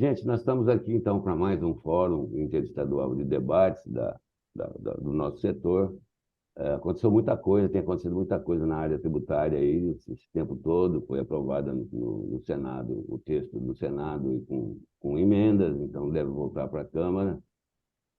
gente, nós estamos aqui então para mais um fórum interestadual de debates do nosso setor. Aconteceu muita coisa, tem acontecido muita coisa na área tributária aí esse tempo todo. Foi aprovada no Senado, o texto do Senado e com emendas, então deve voltar para a Câmara.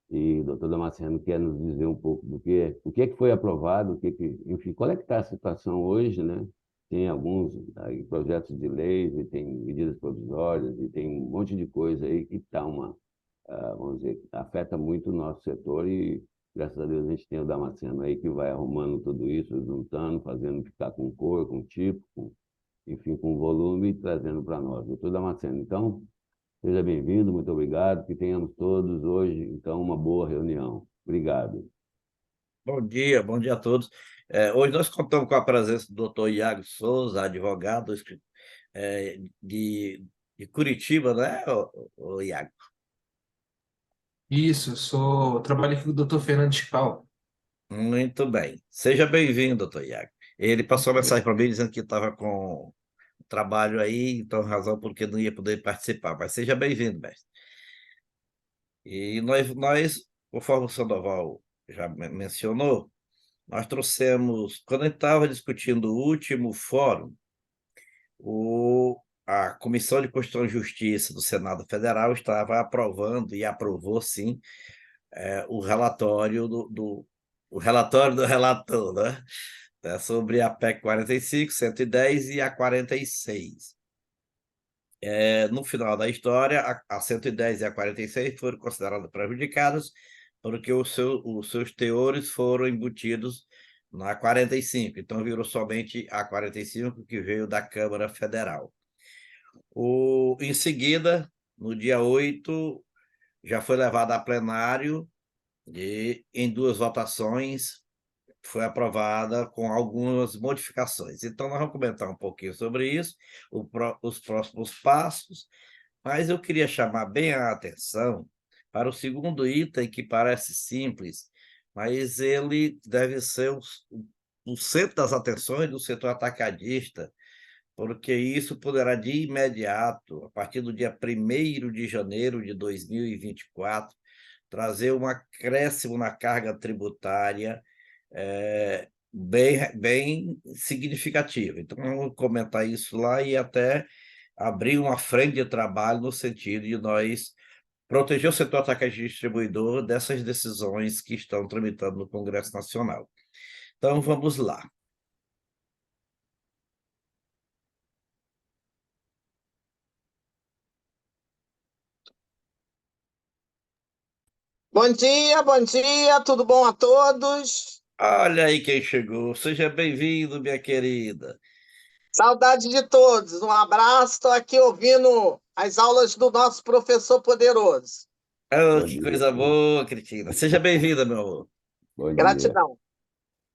E o doutor Damasceno quer nos dizer um pouco o que é que foi aprovado, enfim, qual é que está a situação hoje, né? Tem alguns aí, projetos de leis, e tem medidas provisórias, e tem um monte de coisa aí que está vamos dizer, afeta muito o nosso setor e, graças a Deus, a gente tem o Damasceno aí que vai arrumando tudo isso, juntando, fazendo ficar com cor, com tipo, enfim, com volume e trazendo para nós. Doutor Damasceno, então, seja bem-vindo, muito obrigado, que tenhamos todos hoje, então, uma boa reunião. Obrigado. Bom dia a todos. Hoje nós contamos com a presença do doutor Iago Souza, advogado de Curitiba, né, Iago? Isso, trabalho aqui com o Dr. Fernando Chical. Muito bem. Seja bem-vindo, doutor Iago. Ele passou uma mensagem para mim dizendo que estava com trabalho aí, então razão porque não ia poder participar, mas seja bem-vindo, mestre. E nós, conforme o Sandoval já mencionou, nós trouxemos, quando a gente estava discutindo o último fórum, a Comissão de Constituição e Justiça do Senado Federal estava aprovando, e aprovou, sim, o relatório o relatório do relator, né? Sobre a PEC 45, 110 e a 46. No final da história, a 110 e a 46 foram consideradas prejudicadas porque os seus teores foram embutidos na 45, então virou somente a 45 que veio da Câmara Federal. Em seguida, no dia 8, já foi levado a plenário e, em 2 votações, foi aprovada com algumas modificações. Então, nós vamos comentar um pouquinho sobre isso, os próximos passos, mas eu queria chamar bem a atenção para o segundo item, que parece simples, mas ele deve ser o centro das atenções do setor atacadista, porque isso poderá, de imediato, a partir do dia 1º de janeiro de 2024, trazer um acréscimo na carga tributária bem significativo. Então, vamos comentar isso lá e até abrir uma frente de trabalho no sentido de nós proteger o setor atacadista e distribuidor dessas decisões que estão tramitando no Congresso Nacional. Então, vamos lá. Bom dia, tudo bom a todos? Olha aí quem chegou. Seja bem-vindo, minha querida. Saudade de todos. Um abraço, estou aqui ouvindo as aulas do nosso professor poderoso. Oh, Bom que dia. coisa boa, Cristina. Seja bem-vinda, meu amor. Bom dia. Gratidão.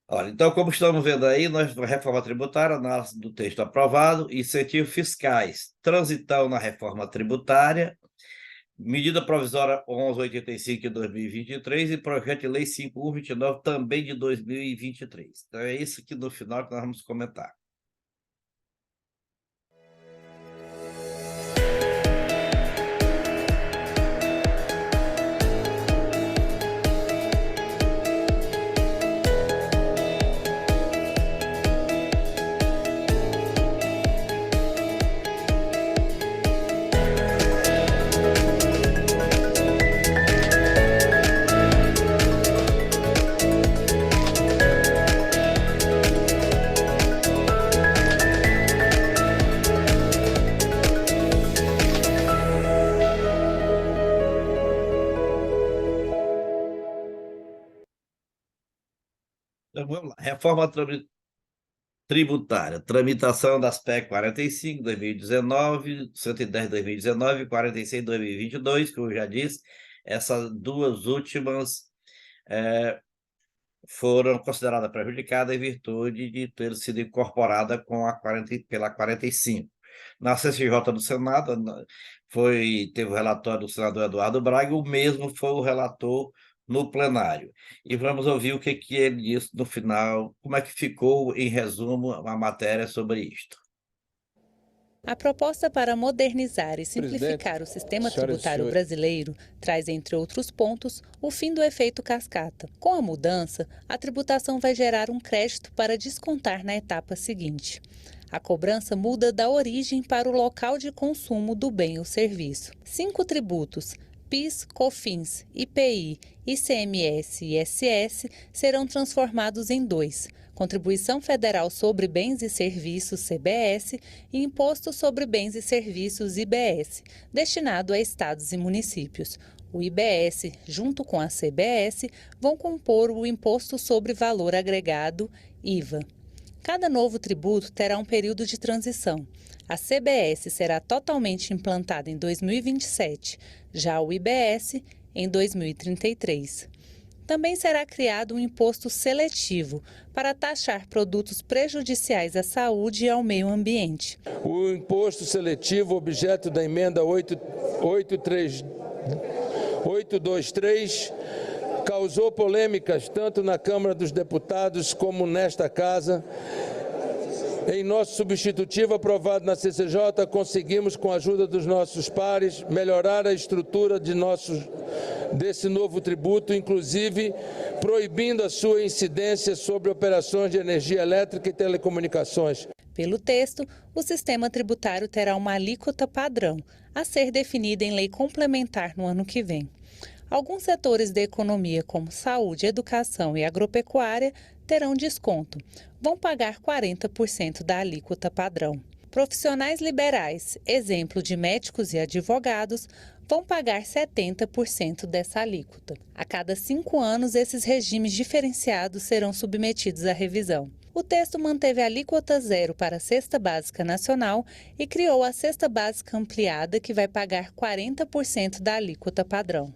Olha, então, como estamos vendo aí, nós, na reforma tributária, análise do texto aprovado, incentivos fiscais, transitão na reforma tributária, medida provisória 1185 de 2023 e projeto de lei 5129 também de 2023. Então, é isso que no final que nós vamos comentar. Então, vamos lá. Reforma tributária, tramitação das PEC 45, 2019, 110, 2019 e 46, 2022, como eu já disse, essas duas últimas foram consideradas prejudicadas em virtude de ter sido incorporada pela 45. Na CCJ do Senado, teve o relatório do senador Eduardo Braga, o mesmo foi o relator no plenário. E vamos ouvir o que ele disse no final, como é que ficou, em resumo, a matéria sobre isto. A proposta para modernizar e simplificar o sistema tributário brasileiro traz, entre outros pontos, o fim do efeito cascata. Com a mudança, a tributação vai gerar um crédito para descontar na etapa seguinte. A cobrança muda da origem para o local de consumo do bem ou serviço. 5 tributos, PIS, COFINS, IPI, ICMS e ISS, serão transformados em 2, Contribuição Federal sobre Bens e Serviços, CBS, e Imposto sobre Bens e Serviços, IBS, destinado a estados e municípios. O IBS, junto com a CBS, vão compor o Imposto sobre Valor Agregado, IVA. Cada novo tributo terá um período de transição. A CBS será totalmente implantada em 2027, já o IBS em 2033. Também será criado um imposto seletivo para taxar produtos prejudiciais à saúde e ao meio ambiente. O imposto seletivo, objeto da emenda 823, causou polêmicas tanto na Câmara dos Deputados como nesta Casa. Em nosso substitutivo aprovado na CCJ, conseguimos, com a ajuda dos nossos pares, melhorar a estrutura desse novo tributo, inclusive proibindo a sua incidência sobre operações de energia elétrica e telecomunicações. Pelo texto, o sistema tributário terá uma alíquota padrão, a ser definida em lei complementar no ano que vem. Alguns setores da economia, como saúde, educação e agropecuária, terão desconto. Vão pagar 40% da alíquota padrão. Profissionais liberais, exemplo de médicos e advogados, vão pagar 70% dessa alíquota. A cada 5 anos, esses regimes diferenciados serão submetidos à revisão. O texto manteve a alíquota zero para a cesta básica nacional e criou a cesta básica ampliada, que vai pagar 40% da alíquota padrão.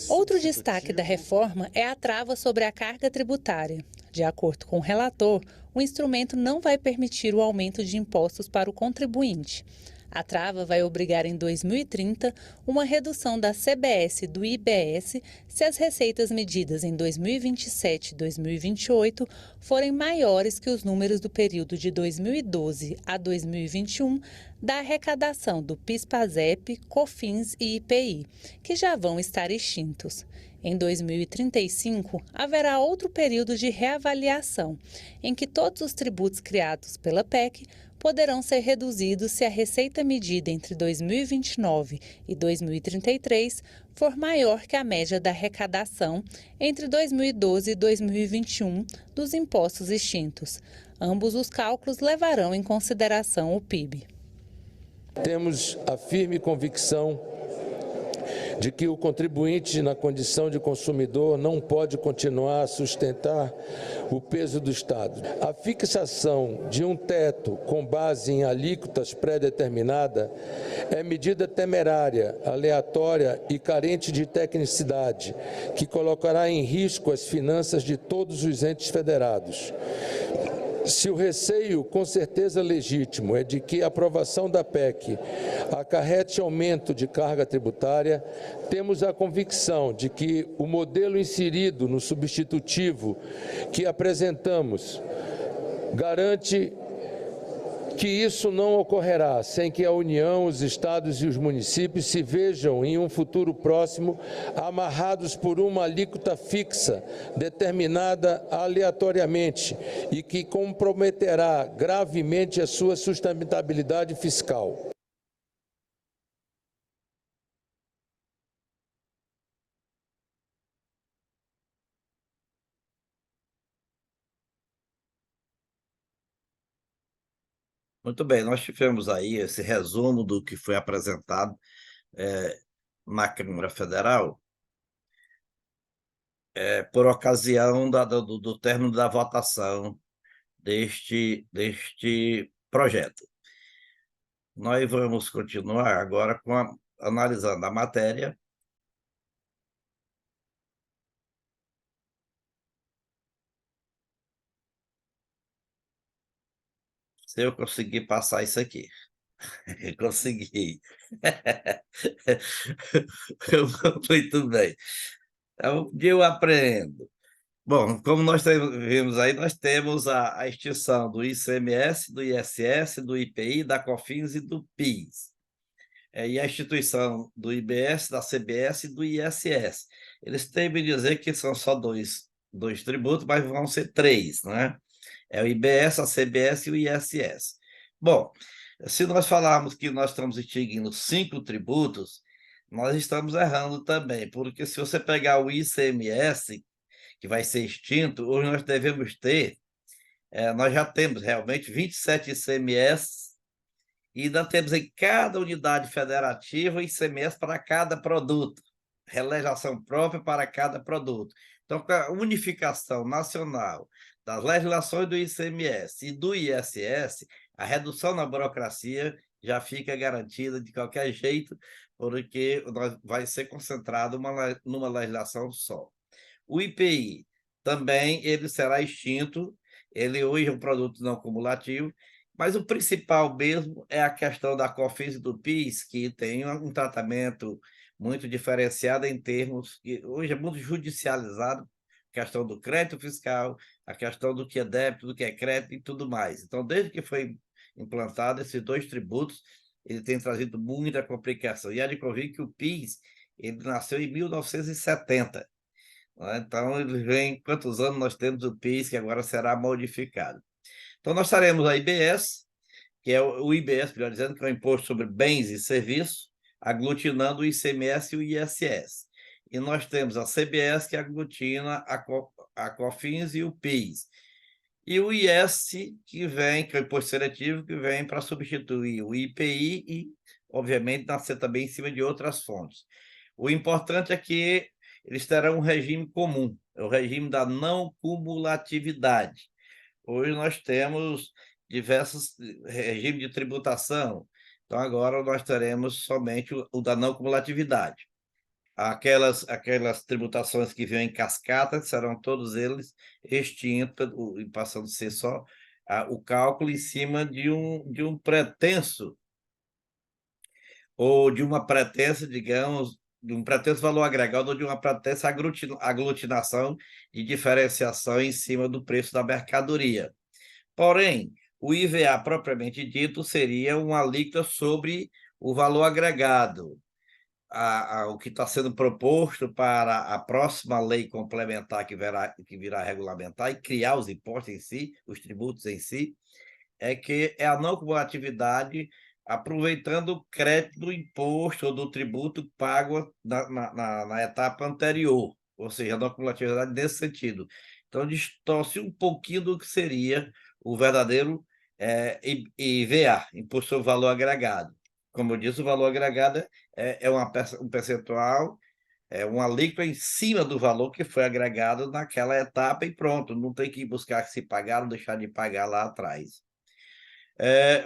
Outro destaque da reforma é a trava sobre a carga tributária. De acordo com o relator, o instrumento não vai permitir o aumento de impostos para o contribuinte. A trava vai obrigar em 2030 uma redução da CBS e do IBS se as receitas medidas em 2027 e 2028 forem maiores que os números do período de 2012 a 2021 da arrecadação do PIS/PASEP, COFINS e IPI, que já vão estar extintos. Em 2035, haverá outro período de reavaliação, em que todos os tributos criados pela PEC poderão ser reduzidos se a receita medida entre 2029 e 2033 for maior que a média da arrecadação entre 2012 e 2021 dos impostos extintos. Ambos os cálculos levarão em consideração o PIB. Temos a firme convicção de que o contribuinte, na condição de consumidor, não pode continuar a sustentar o peso do Estado. A fixação de um teto com base em alíquotas pré-determinada é medida temerária, aleatória e carente de tecnicidade, que colocará em risco as finanças de todos os entes federados. Se o receio, com certeza legítimo, é de que a aprovação da PEC acarrete aumento de carga tributária, temos a convicção de que o modelo inserido no substitutivo que apresentamos garante que isso não ocorrerá sem que a União, os estados e os municípios se vejam em um futuro próximo amarrados por uma alíquota fixa, determinada aleatoriamente e que comprometerá gravemente a sua sustentabilidade fiscal. Muito bem, nós tivemos aí esse resumo do que foi apresentado na Câmara Federal por ocasião do término da votação deste projeto. Nós vamos continuar agora analisando a matéria. Se eu conseguir passar isso aqui. Consegui. Muito bem. Um dia eu aprendo. Bom, como vimos aí, nós temos a extinção do ICMS, do ISS, do IPI, da COFINS e do PIS. E a instituição do IBS, da CBS e do ISS. Eles temem dizer que são só dois tributos, mas vão ser três, né? É o IBS, a CBS e o ISS. Bom, se nós falarmos que nós estamos extinguindo 5 tributos, nós estamos errando também, porque se você pegar o ICMS, que vai ser extinto, hoje nós devemos ter, nós já temos realmente 27 ICMS e ainda temos em cada unidade federativa ICMS para cada produto, legislação própria para cada produto. Então, com a unificação nacional das legislações do ICMS e do ISS, a redução na burocracia já fica garantida de qualquer jeito, porque vai ser concentrado numa legislação só. O IPI também ele será extinto, ele hoje é um produto não cumulativo, mas o principal mesmo é a questão da COFINS e do PIS, que tem um tratamento muito diferenciado em termos que hoje é muito judicializado, a questão do crédito fiscal, a questão do que é débito, do que é crédito e tudo mais. Então, desde que foi implantado esses dois tributos, ele tem trazido muita complicação. E há de convir que o PIS ele nasceu em 1970. Então, ele vem, quantos anos nós temos o PIS, que agora será modificado. Então, nós teremos a IBS, que é o IBS, melhor dizendo, que é o Imposto sobre Bens e Serviços, aglutinando o ICMS e o ISS. E nós temos a CBS, que aglutina a COFINS e o PIS. E o IS, que é o Imposto Seletivo, que vem para substituir o IPI e, obviamente, nascer também em cima de outras fontes. O importante é que eles terão um regime comum, é o regime da não cumulatividade. Hoje nós temos diversos regimes de tributação, então agora nós teremos somente o da não cumulatividade. Aquelas tributações que vêm em cascata serão todos eles extintos, e passando a ser só o cálculo em cima de um pretenso, ou de uma pretensa, digamos, de um pretenso valor agregado ou de uma pretensa aglutinação de diferenciação em cima do preço da mercadoria. Porém, o IVA propriamente dito seria uma alíquota sobre o valor agregado. O que está sendo proposto para a próxima lei complementar que virá regulamentar e criar os impostos em si, os tributos em si, é que é a não cumulatividade aproveitando o crédito do imposto ou do tributo pago na etapa anterior, ou seja, a não cumulatividade nesse sentido. Então, distorce um pouquinho do que seria o verdadeiro IVA, Imposto sobre Valor Agregado. Como eu disse, o valor agregado é um percentual, é uma alíquota em cima do valor que foi agregado naquela etapa e pronto, não tem que ir buscar se pagar ou deixar de pagar lá atrás.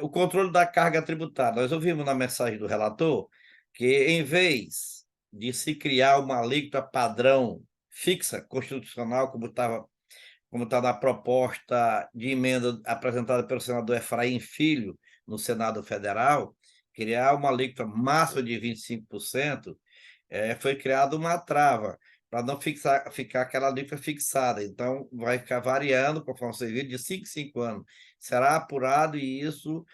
O controle da carga tributária. Nós ouvimos na mensagem do relator que, em vez de se criar uma alíquota padrão fixa, constitucional, como está na proposta de emenda apresentada pelo senador Efraim Filho, no Senado Federal, criar uma alíquota máxima de 25%, foi criada uma trava para não ficar aquela alíquota fixada. Então, vai ficar variando, conforme você viu, de 5 em 5 anos. Será apurado e isso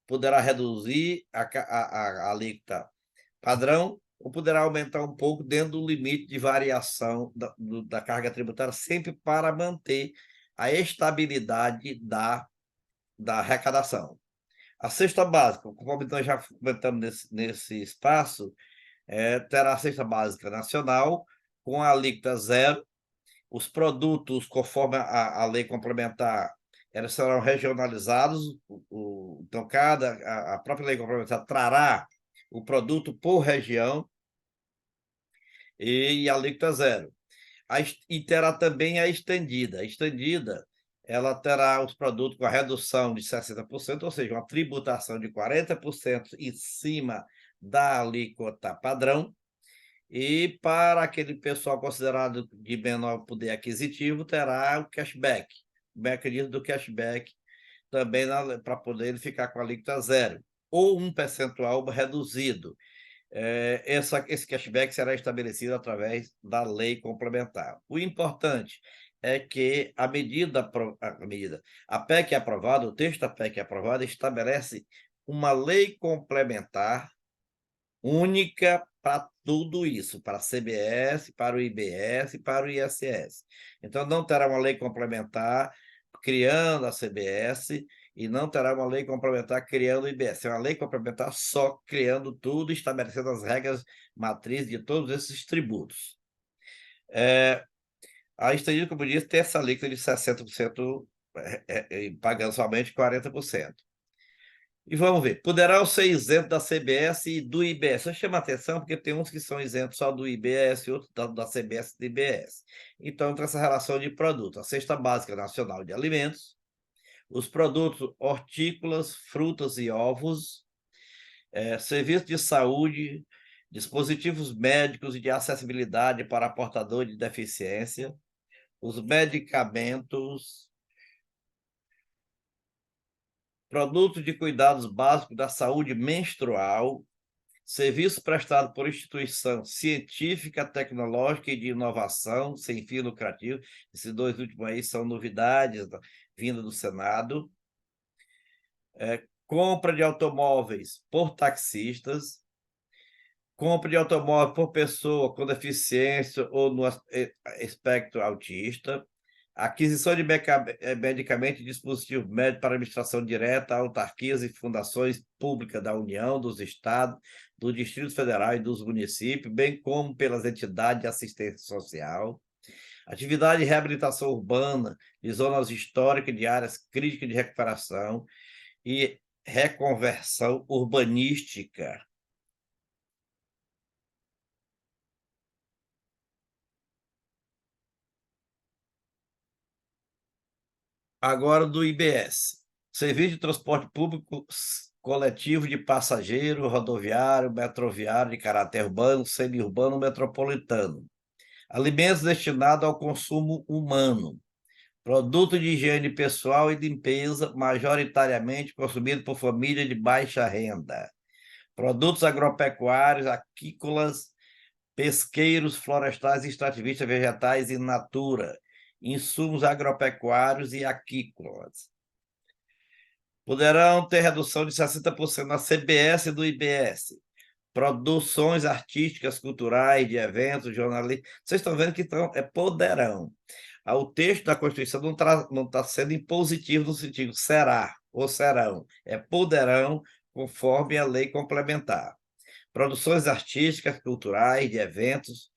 poderá reduzir a alíquota padrão ou poderá aumentar um pouco dentro do limite de variação da carga tributária, sempre para manter a estabilidade da arrecadação. A cesta básica, conforme nós já comentamos nesse espaço, terá a cesta básica nacional, com a alíquota zero. Os produtos, conforme a lei complementar, eles serão regionalizados. Então, a própria lei complementar trará o produto por região e a alíquota zero. E terá também a estendida. A estendida, ela terá os produtos com a redução de 60%, ou seja, uma tributação de 40% em cima da alíquota padrão, e para aquele pessoal considerado de menor poder aquisitivo, terá o cashback, o mecanismo do cashback também para poder ficar com a alíquota zero, ou um percentual reduzido. Esse cashback será estabelecido através da lei complementar. O importante é que a PEC aprovada, o texto da PEC aprovada, estabelece uma lei complementar única para tudo isso, para a CBS, para o IBS e para o ISS. Então, não terá uma lei complementar criando a CBS e não terá uma lei complementar criando o IBS. É uma lei complementar só criando tudo, estabelecendo as regras matrizes de todos esses tributos. A estadidade, como eu disse, tem essa alíquota de 60%, pagando somente 40%. E vamos ver, poderão ser isentos da CBS e do IBS. Eu chamo a atenção porque tem uns que são isentos só do IBS e outros da CBS e do IBS. Então, entra essa relação de produtos. A Cesta Básica Nacional de Alimentos, os produtos hortícolas, frutas e ovos, serviços de saúde, dispositivos médicos e de acessibilidade para portador de deficiência, os medicamentos, produtos de cuidados básicos da saúde menstrual, serviço prestado por instituição científica, tecnológica e de inovação, sem fim lucrativo. Esses dois últimos aí são novidades vindas do Senado. Compra de automóveis por taxistas, compra de automóvel por pessoa com deficiência ou no espectro autista, aquisição de medicamentos e dispositivos médicos para administração direta a autarquias e fundações públicas da União, dos Estados, do Distrito Federal e dos municípios, bem como pelas entidades de assistência social, atividade de reabilitação urbana de zonas históricas de áreas críticas de recuperação e reconversão urbanística. Agora do IBS. Serviço de transporte público coletivo de passageiro, rodoviário, metroviário de caráter urbano, semiurbano, metropolitano. Alimentos destinados ao consumo humano. Produto de higiene pessoal e limpeza, majoritariamente consumido por famílias de baixa renda. Produtos agropecuários, aquícolas, pesqueiros, florestais, extrativistas, vegetais e natura. Insumos agropecuários e aquícolas. Poderão ter redução de 60% na CBS e do IBS. Produções artísticas, culturais, de eventos, jornalistas. Vocês estão vendo que poderão. O texto da Constituição não está sendo impositivo no sentido será ou serão. Poderão, conforme a lei complementar. Produções artísticas, culturais, de eventos,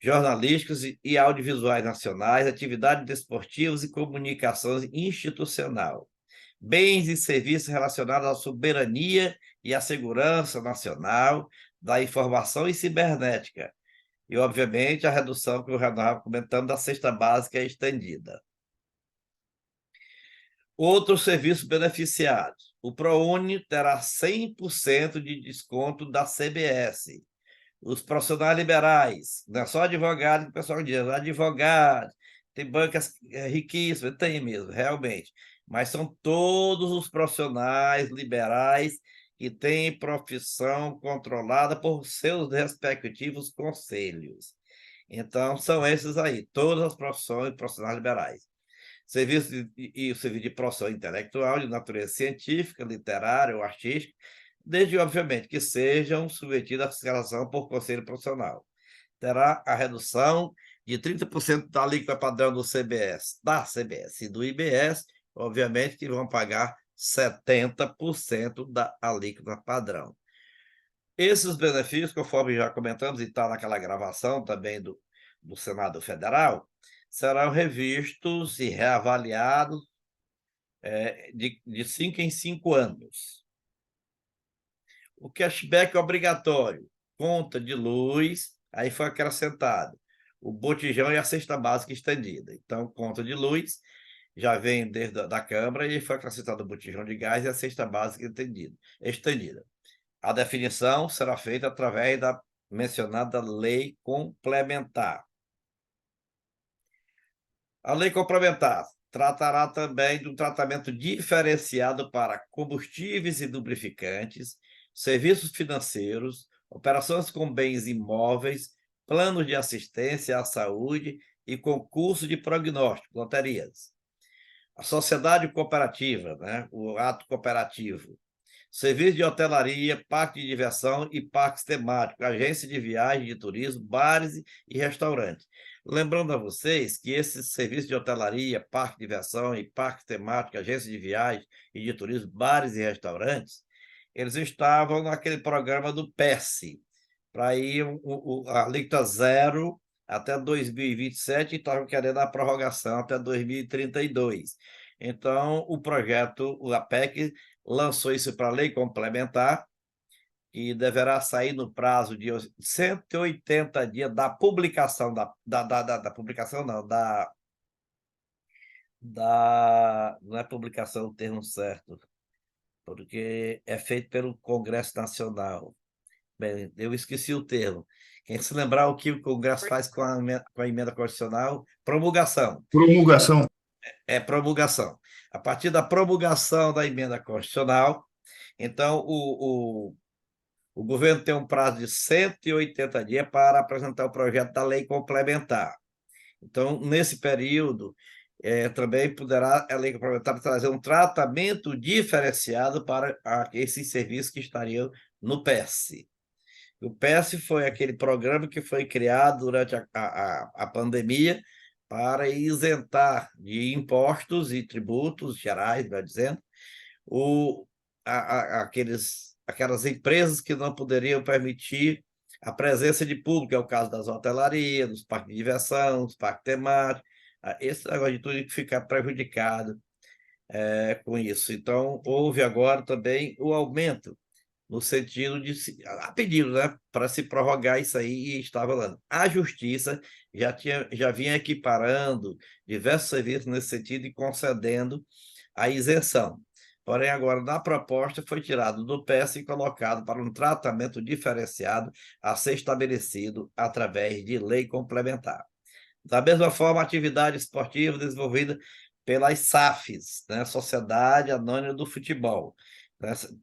jornalísticos e audiovisuais nacionais, atividades desportivas e comunicação institucional, bens e serviços relacionados à soberania e à segurança nacional, da informação e cibernética, e, obviamente, a redução que eu já estava comentando da cesta básica estendida. Outros serviços beneficiados. O ProUni terá 100% de desconto da CBS. Os profissionais liberais, não é só advogado que o pessoal diz, advogado, tem bancas riquíssimas, tem mesmo, realmente, mas são todos os profissionais liberais que têm profissão controlada por seus respectivos conselhos. Então, são esses aí, todas as profissões profissionais liberais. Serviço o serviço de profissão intelectual, de natureza científica, literária ou artística, desde, obviamente, que sejam submetidos à fiscalização por conselho profissional. Terá a redução de 30% da alíquota padrão da CBS e do IBS, obviamente que vão pagar 70% da alíquota padrão. Esses benefícios, conforme já comentamos, e está naquela gravação também do Senado Federal, serão revistos e reavaliados de 5 em 5 anos. O cashback obrigatório, conta de luz, aí foi acrescentado o botijão e a cesta básica estendida. Então, conta de luz já vem desde da Câmara e foi acrescentado o botijão de gás e a cesta básica estendida. A definição será feita através da mencionada lei complementar. A lei complementar tratará também de um tratamento diferenciado para combustíveis e lubrificantes, serviços financeiros, operações com bens imóveis, planos de assistência à saúde e concurso de prognóstico, loterias. A sociedade cooperativa, né? O ato cooperativo. Serviço de hotelaria, parque de diversão e parques temáticos, agência de viagem, de turismo, bares e restaurantes. Lembrando a vocês que esses serviços de hotelaria, parque de diversão e parques temáticos, agência de viagem e de turismo, bares e restaurantes, eles estavam naquele programa do PES, para ir a alíquota zero até 2027 e estavam querendo a prorrogação até 2032. Então, o projeto, o APEC, lançou isso para a lei complementar, que deverá sair no prazo de 180 dias da publicação, da publicação não, não é publicação o termo certo, porque é feito pelo Congresso Nacional. Bem, eu esqueci o termo. Quem se lembrar o que o Congresso faz com a emenda constitucional? Promulgação. Promulgação. É promulgação. A partir da promulgação da emenda constitucional, então o governo tem um prazo de 180 dias para apresentar o projeto da lei complementar. Então, nesse período, também poderá a lei complementar trazer um tratamento diferenciado para esses serviços que estariam no PES. O PES foi aquele programa que foi criado durante a pandemia para isentar de impostos e tributos gerais, melhor dizendo, aquelas empresas que não poderiam permitir a presença de público, é o caso das hotelarias, dos parques de diversão, dos parques temáticos, esse negócio de tudo que fica prejudicado com isso. Então, houve agora também o aumento no sentido de, a pedido, né, para se prorrogar isso aí, e estava lá. A Justiça já vinha equiparando diversos serviços nesse sentido e concedendo a isenção. Porém, agora, na proposta, foi tirado do PES e colocado para um tratamento diferenciado a ser estabelecido através de lei complementar. Da mesma forma, a atividade esportiva desenvolvida pelas SAFs, né, Sociedade Anônima do Futebol,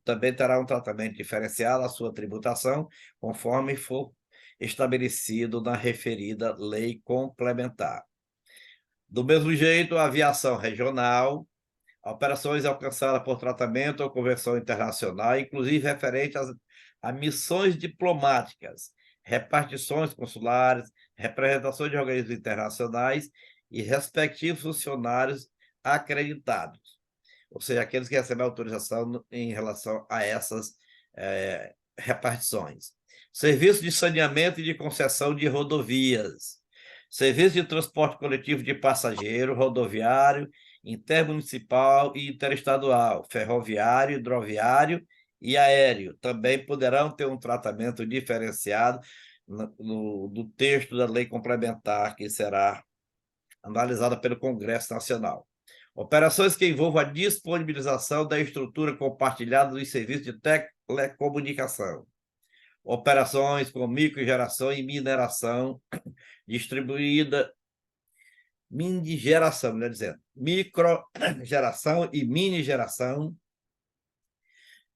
também terá um tratamento diferenciado à sua tributação, conforme for estabelecido na referida lei complementar. Do mesmo jeito, a aviação regional, operações alcançadas por tratamento ou conversão internacional, inclusive referente a missões diplomáticas, repartições consulares, representações de organismos internacionais e respectivos funcionários acreditados, ou seja, aqueles que recebem autorização em relação a essas repartições. Serviço de saneamento e de concessão de rodovias, serviço de transporte coletivo de passageiro, rodoviário, intermunicipal e interestadual, ferroviário, hidroviário e aéreo, também poderão ter um tratamento diferenciado no texto da lei complementar, que será analisada pelo Congresso Nacional. Operações que envolvam a disponibilização da estrutura compartilhada dos serviços de telecomunicação. Operações com microgeração e mineração distribuída, mini-geração, melhor dizendo, microgeração e mini-geração,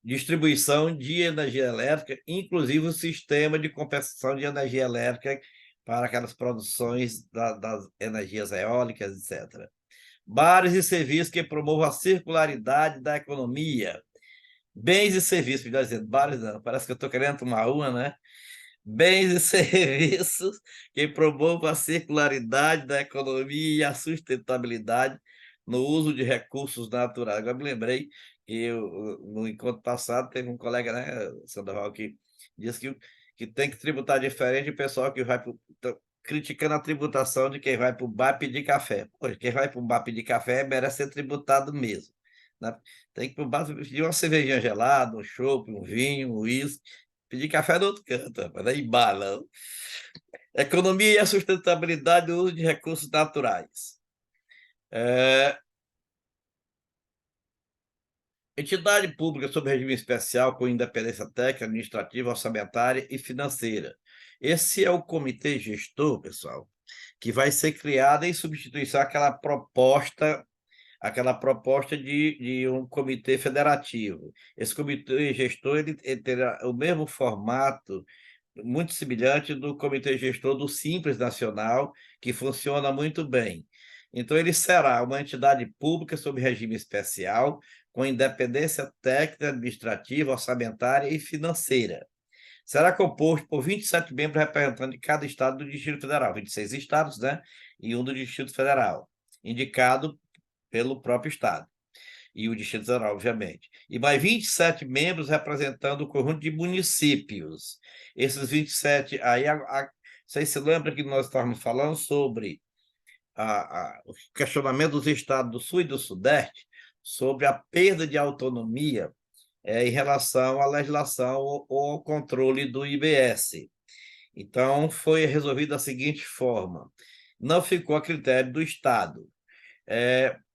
distribuição de energia elétrica, inclusive o sistema de compensação de energia elétrica para aquelas produções das energias eólicas, etc. Bares e serviços que promovam a circularidade da economia. Bens e serviços, melhor dizendo, bares não, parece que eu estou querendo tomar uma, né? Bens e serviços que promovam a circularidade da economia e a sustentabilidade no uso de recursos naturais. Agora me lembrei que no encontro passado teve um colega, né, Sandoval, que disse que tem que tributar diferente o pessoal que vai criticando a tributação de quem vai para o bar pedir café. Poxa, quem vai para o bar pedir café merece ser tributado mesmo, né? Tem que ir para o bar pedir uma cervejinha gelada, um chopp, um vinho, um uísque, pedir café no outro canto, rapaz, não é em bar, não. Economia e a sustentabilidade do uso de recursos naturais. Entidade pública sob regime especial com independência técnica, administrativa, orçamentária e financeira. Esse é o comitê gestor, pessoal, que vai ser criado em substituição àquela proposta de um comitê federativo. Esse comitê gestor ele terá o mesmo formato muito semelhante do Comitê Gestor do Simples Nacional, que funciona muito bem. Então, ele será uma entidade pública sob regime especial, com independência técnica, administrativa, orçamentária e financeira. Será composto por 27 membros representantes de cada estado do Distrito Federal, 26 estados, né? E um do Distrito Federal, indicado pelo próprio estado. E o Distrito Federal, obviamente. E mais 27 membros representando o conjunto de municípios. Esses 27, aí, vocês se lembram que nós estávamos falando sobre o questionamento dos estados do Sul e do Sudeste, sobre a perda de autonomia em relação à legislação ou ao controle do IBS. Então, foi resolvido da seguinte forma: não ficou a critério do Estado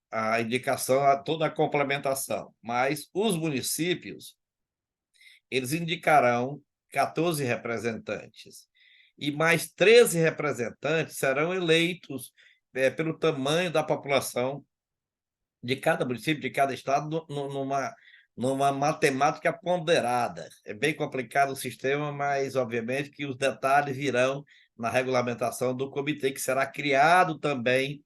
a indicação, toda a complementação, mas os municípios, eles indicarão 14 representantes, e mais 13 representantes serão eleitos pelo tamanho da população de cada município, de cada estado, numa matemática ponderada. É bem complicado o sistema, mas, obviamente, que os detalhes virão na regulamentação do comitê, que será criado também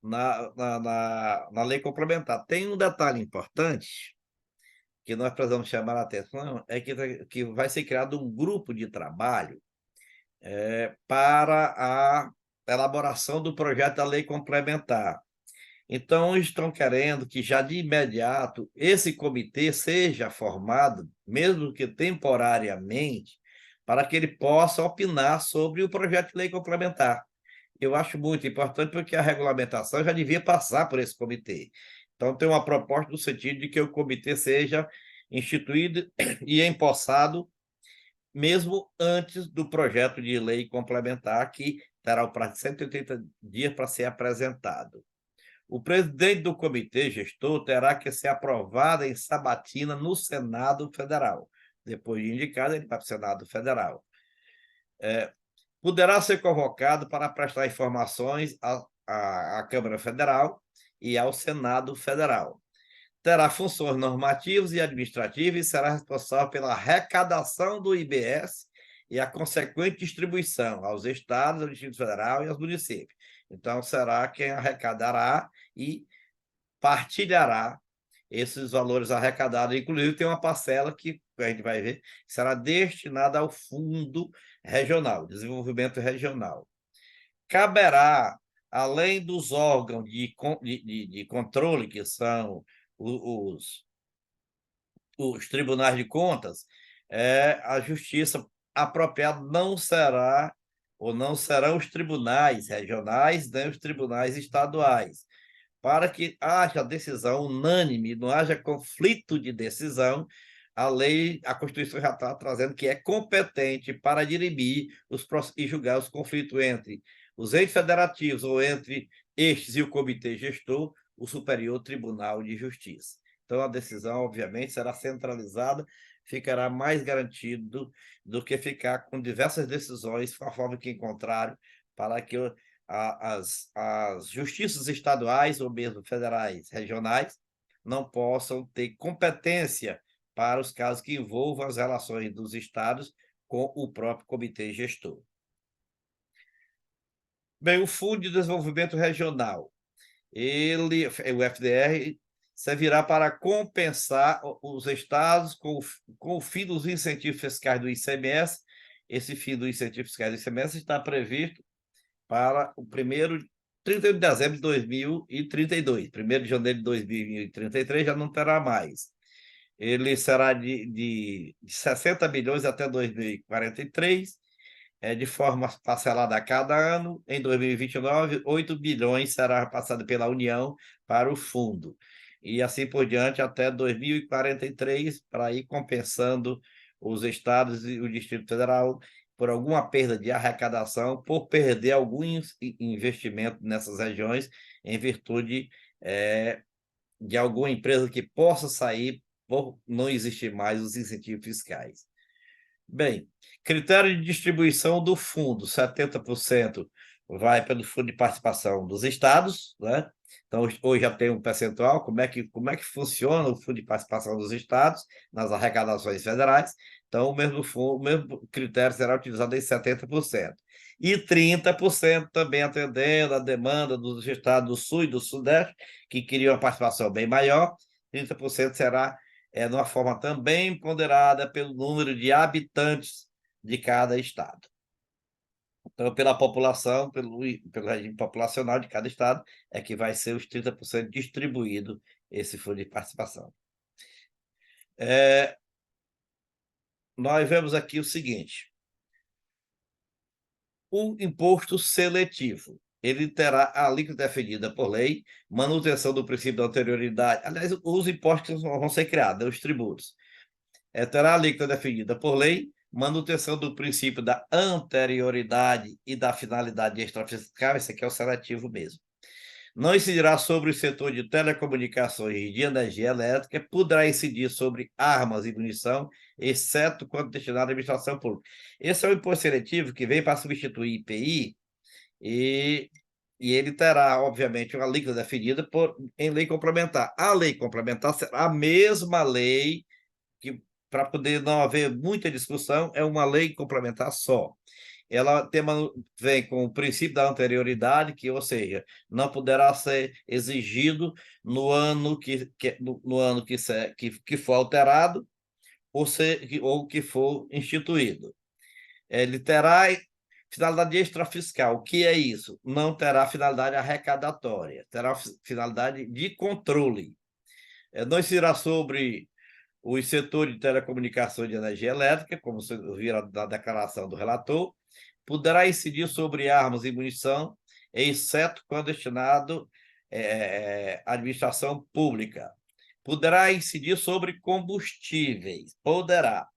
na lei complementar. Tem um detalhe importante que nós precisamos chamar a atenção, é que vai ser criado um grupo de trabalho para a elaboração do projeto da lei complementar. Então, estão querendo que já de imediato esse comitê seja formado, mesmo que temporariamente, para que ele possa opinar sobre o projeto de lei complementar. Eu acho muito importante, porque a regulamentação já devia passar por esse comitê. Então, tem uma proposta no sentido de que o comitê seja instituído e empossado mesmo antes do projeto de lei complementar, que terá o prazo de 180 dias para ser apresentado. O presidente do comitê gestor terá que ser aprovado em sabatina no Senado Federal. Depois de indicado, ele vai para o Senado Federal. Poderá ser convocado para prestar informações à Câmara Federal e ao Senado Federal. Terá funções normativas e administrativas e será responsável pela arrecadação do IBS e a consequente distribuição aos estados, ao Distrito Federal e aos municípios. Então, será quem arrecadará e partilhará esses valores arrecadados. Inclusive, tem uma parcela que a gente vai ver, que será destinada ao Fundo Regional, Desenvolvimento Regional. Caberá, além dos órgãos de controle, que são os tribunais de contas, a justiça apropriada não será ou não serão os tribunais regionais nem os tribunais estaduais, para que haja decisão unânime, não haja conflito de decisão. A Constituição já está trazendo que é competente para dirimir e julgar os conflitos entre os entes federativos ou entre estes e o comitê gestor, o Superior Tribunal de Justiça. Então, a decisão, obviamente, será centralizada, ficará mais garantido do que ficar com diversas decisões, conforme que encontrarem, para que as justiças estaduais ou mesmo federais, regionais, não possam ter competência para os casos que envolvam as relações dos estados com o próprio comitê gestor. Bem, o Fundo de Desenvolvimento Regional, o FDR, servirá para compensar os estados com o fim dos incentivos fiscais do ICMS. Esse fim do incentivo fiscal do ICMS está previsto para o 31 de dezembro de 2032. 1º de janeiro de 2033 já não terá mais. Ele será de 60 bilhões até 2043, de forma parcelada a cada ano. Em 2029, 8 bilhões será passado pela União para o fundo. E assim por diante até 2043, para ir compensando os estados e o Distrito Federal por alguma perda de arrecadação, por perder alguns investimentos nessas regiões, em virtude de alguma empresa que possa sair por não existir mais os incentivos fiscais. Bem, critério de distribuição do fundo: 70% vai pelo fundo de participação dos estados, né? Então, hoje já tem um percentual. Como é que funciona o fundo de participação dos estados nas arrecadações federais? Então, o mesmo critério será utilizado em 70%. E 30% também atendendo a demanda dos estados do Sul e do Sudeste, que queriam uma participação bem maior. 30% será de uma forma também ponderada pelo número de habitantes de cada estado. Então, pela população, pelo regime populacional de cada estado, é que vai ser os 30% distribuído esse fundo de participação. Nós vemos aqui o seguinte: o imposto seletivo, ele terá a alíquota definida por lei, manutenção do princípio da anterioridade. Aliás, os impostos vão ser criados, os tributos. Terá a alíquota definida por lei, manutenção do princípio da anterioridade e da finalidade extrafiscal, esse aqui é o seletivo mesmo. Não incidirá sobre o setor de telecomunicações e de energia elétrica, poderá incidir sobre armas e munição, exceto quando destinado à administração pública. Esse é o imposto seletivo que vem para substituir IPI, e ele terá, obviamente, uma alíquota definida em lei complementar. A lei complementar será a mesma lei que, para poder não haver muita discussão, é uma lei complementar só. Ela vem com o princípio da anterioridade, ou seja, não poderá ser exigido no ano que for alterado ou que for instituído. Ele terá finalidade extrafiscal. O que é isso? Não terá finalidade arrecadatória, terá finalidade de controle. Não incidirá sobre os setores de telecomunicação e de energia elétrica, como você viu na declaração do relator, poderá incidir sobre armas e munição, exceto quando destinado à administração pública. Poderá incidir sobre combustíveis, poderá.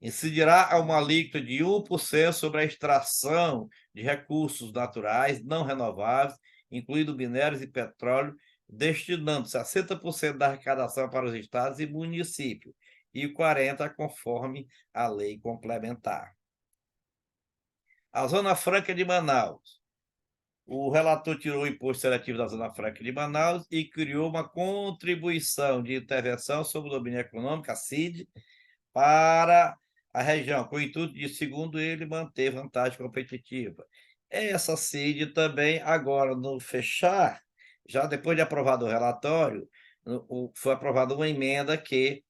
Incidirá a uma alíquota de 1% sobre a extração de recursos naturais não renováveis, incluindo minérios e petróleo, destinando 60% da arrecadação para os estados e municípios, e 40% conforme a lei complementar. A Zona Franca de Manaus. O relator tirou o imposto seletivo da Zona Franca de Manaus e criou uma contribuição de intervenção sobre o domínio econômico, a CID, para a região, com o intuito de, segundo ele, manter vantagem competitiva. Essa CID também, agora, no fechar, já depois de aprovado o relatório, foi aprovada uma emenda que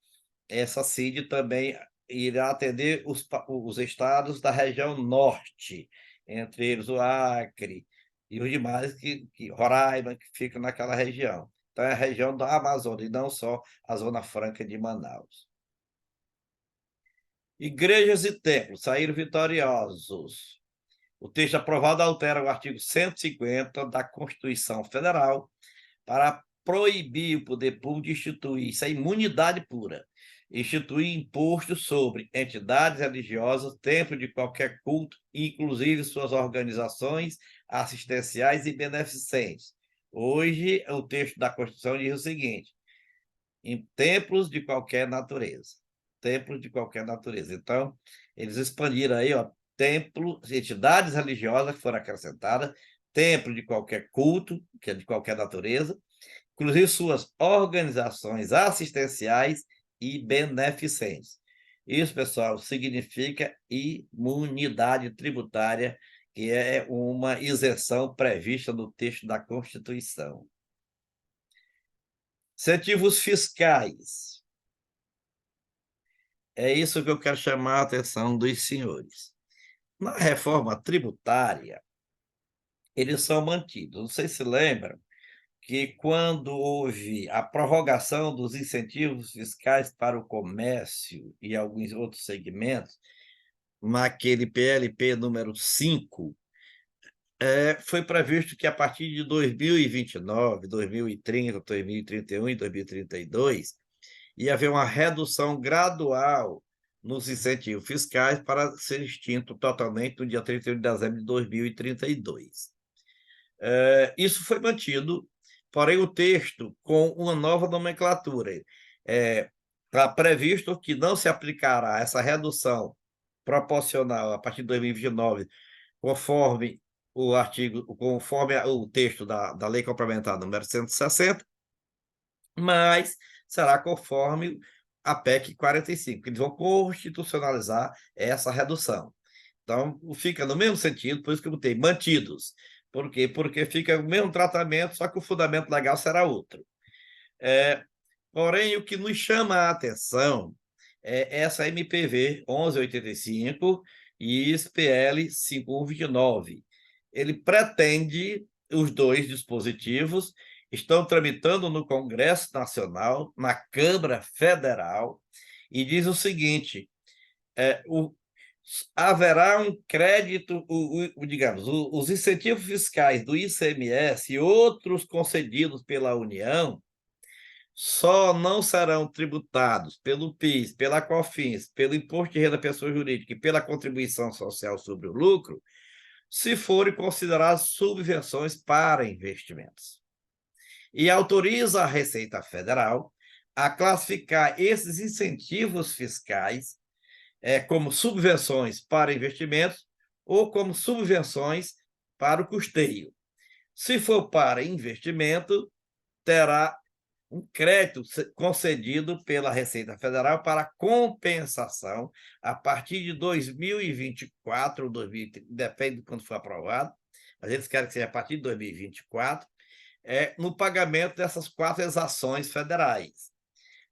essa CID também irá atender os estados da região norte, entre eles o Acre e os demais, Roraima, que ficam naquela região. Então, é a região da Amazônia, e não só a Zona Franca de Manaus. Igrejas e templos saíram vitoriosos. O texto aprovado altera o artigo 150 da Constituição Federal para proibir o poder público de instituir, isso é imunidade pura, instituir imposto sobre entidades religiosas, templos de qualquer culto, inclusive suas organizações assistenciais e beneficentes. Hoje, o texto da Constituição diz o seguinte: em templos de qualquer natureza. Templos de qualquer natureza. Então, eles expandiram aí, templos, entidades religiosas que foram acrescentadas, templo de qualquer culto, que é de qualquer natureza, inclusive suas organizações assistenciais e beneficentes. Isso, pessoal, significa imunidade tributária, que é uma isenção prevista no texto da Constituição. Incentivos fiscais. É isso que eu quero chamar a atenção dos senhores. Na reforma tributária, eles são mantidos. Não sei se lembram que quando houve a prorrogação dos incentivos fiscais para o comércio e alguns outros segmentos, naquele PLP número 5, foi previsto que a partir de 2029, 2030, 2031 e 2032, ia haver uma redução gradual nos incentivos fiscais para ser extinto totalmente no dia 31 de dezembro de 2032. Isso foi mantido, porém o texto com uma nova nomenclatura. Está previsto que não se aplicará essa redução proporcional a partir de 2029, conforme o texto da Lei Complementar número 160, mas será conforme a PEC 45, que eles vão constitucionalizar essa redução. Então, fica no mesmo sentido, por isso que eu botei mantidos. Por quê? Porque fica o mesmo tratamento, só que o fundamento legal será outro. Porém, o que nos chama a atenção é essa MPV 1185 e esse PL 5129. Ele pretende, os dois dispositivos estão tramitando no Congresso Nacional, na Câmara Federal, e diz o seguinte: haverá um crédito, digamos, os incentivos fiscais do ICMS e outros concedidos pela União só não serão tributados pelo PIS, pela COFINS, pelo Imposto de Renda da Pessoa Jurídica e pela Contribuição Social sobre o Lucro, se forem consideradas subvenções para investimentos. E autoriza a Receita Federal a classificar esses incentivos fiscais como subvenções para investimentos ou como subvenções para o custeio. Se for para investimento, terá um crédito concedido pela Receita Federal para compensação a partir de 2024 ou 2030, depende de quando for aprovado, mas eles querem que seja a partir de 2024, no pagamento dessas 4 exações federais.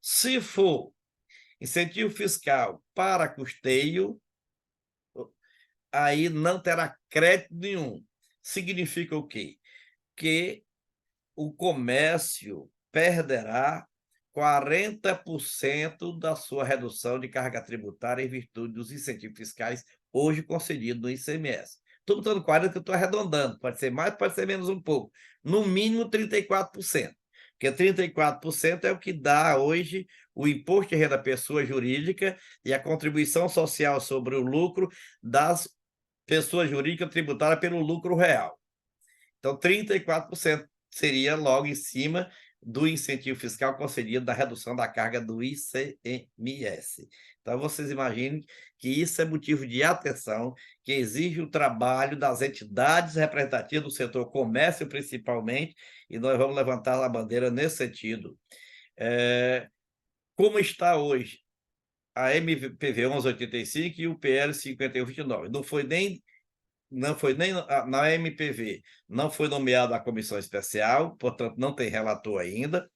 Se for incentivo fiscal para custeio, aí não terá crédito nenhum. Significa o quê? Que o comércio perderá 40% da sua redução de carga tributária em virtude dos incentivos fiscais hoje concedidos no ICMS. Estou botando 40% que eu estou arredondando, pode ser mais, pode ser menos um pouco. No mínimo 34%, porque 34% é o que dá hoje o imposto de renda da pessoa jurídica e a contribuição social sobre o lucro das pessoas jurídicas tributadas pelo lucro real. Então, 34% seria logo em cima do incentivo fiscal concedido da redução da carga do ICMS. Então, vocês imaginem que isso é motivo de atenção, que exige o trabalho das entidades representativas do setor comércio, principalmente, e nós vamos levantar a bandeira nesse sentido. Como está hoje a MPV 1185 e o PL 5129? Não foi nem na MPV, não foi nomeada a comissão especial, portanto, não tem relator ainda,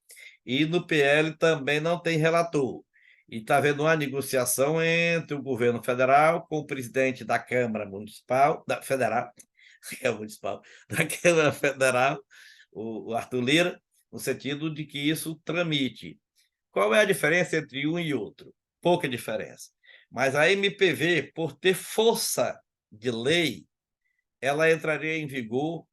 e no PL também não tem relator. E está havendo uma negociação entre o governo federal com o presidente da Câmara Municipal, da Câmara Federal, o Arthur Lira, no sentido de que isso tramite. Qual é a diferença entre um e outro? Pouca diferença. Mas a MPV, por ter força de lei, ela entraria em vigor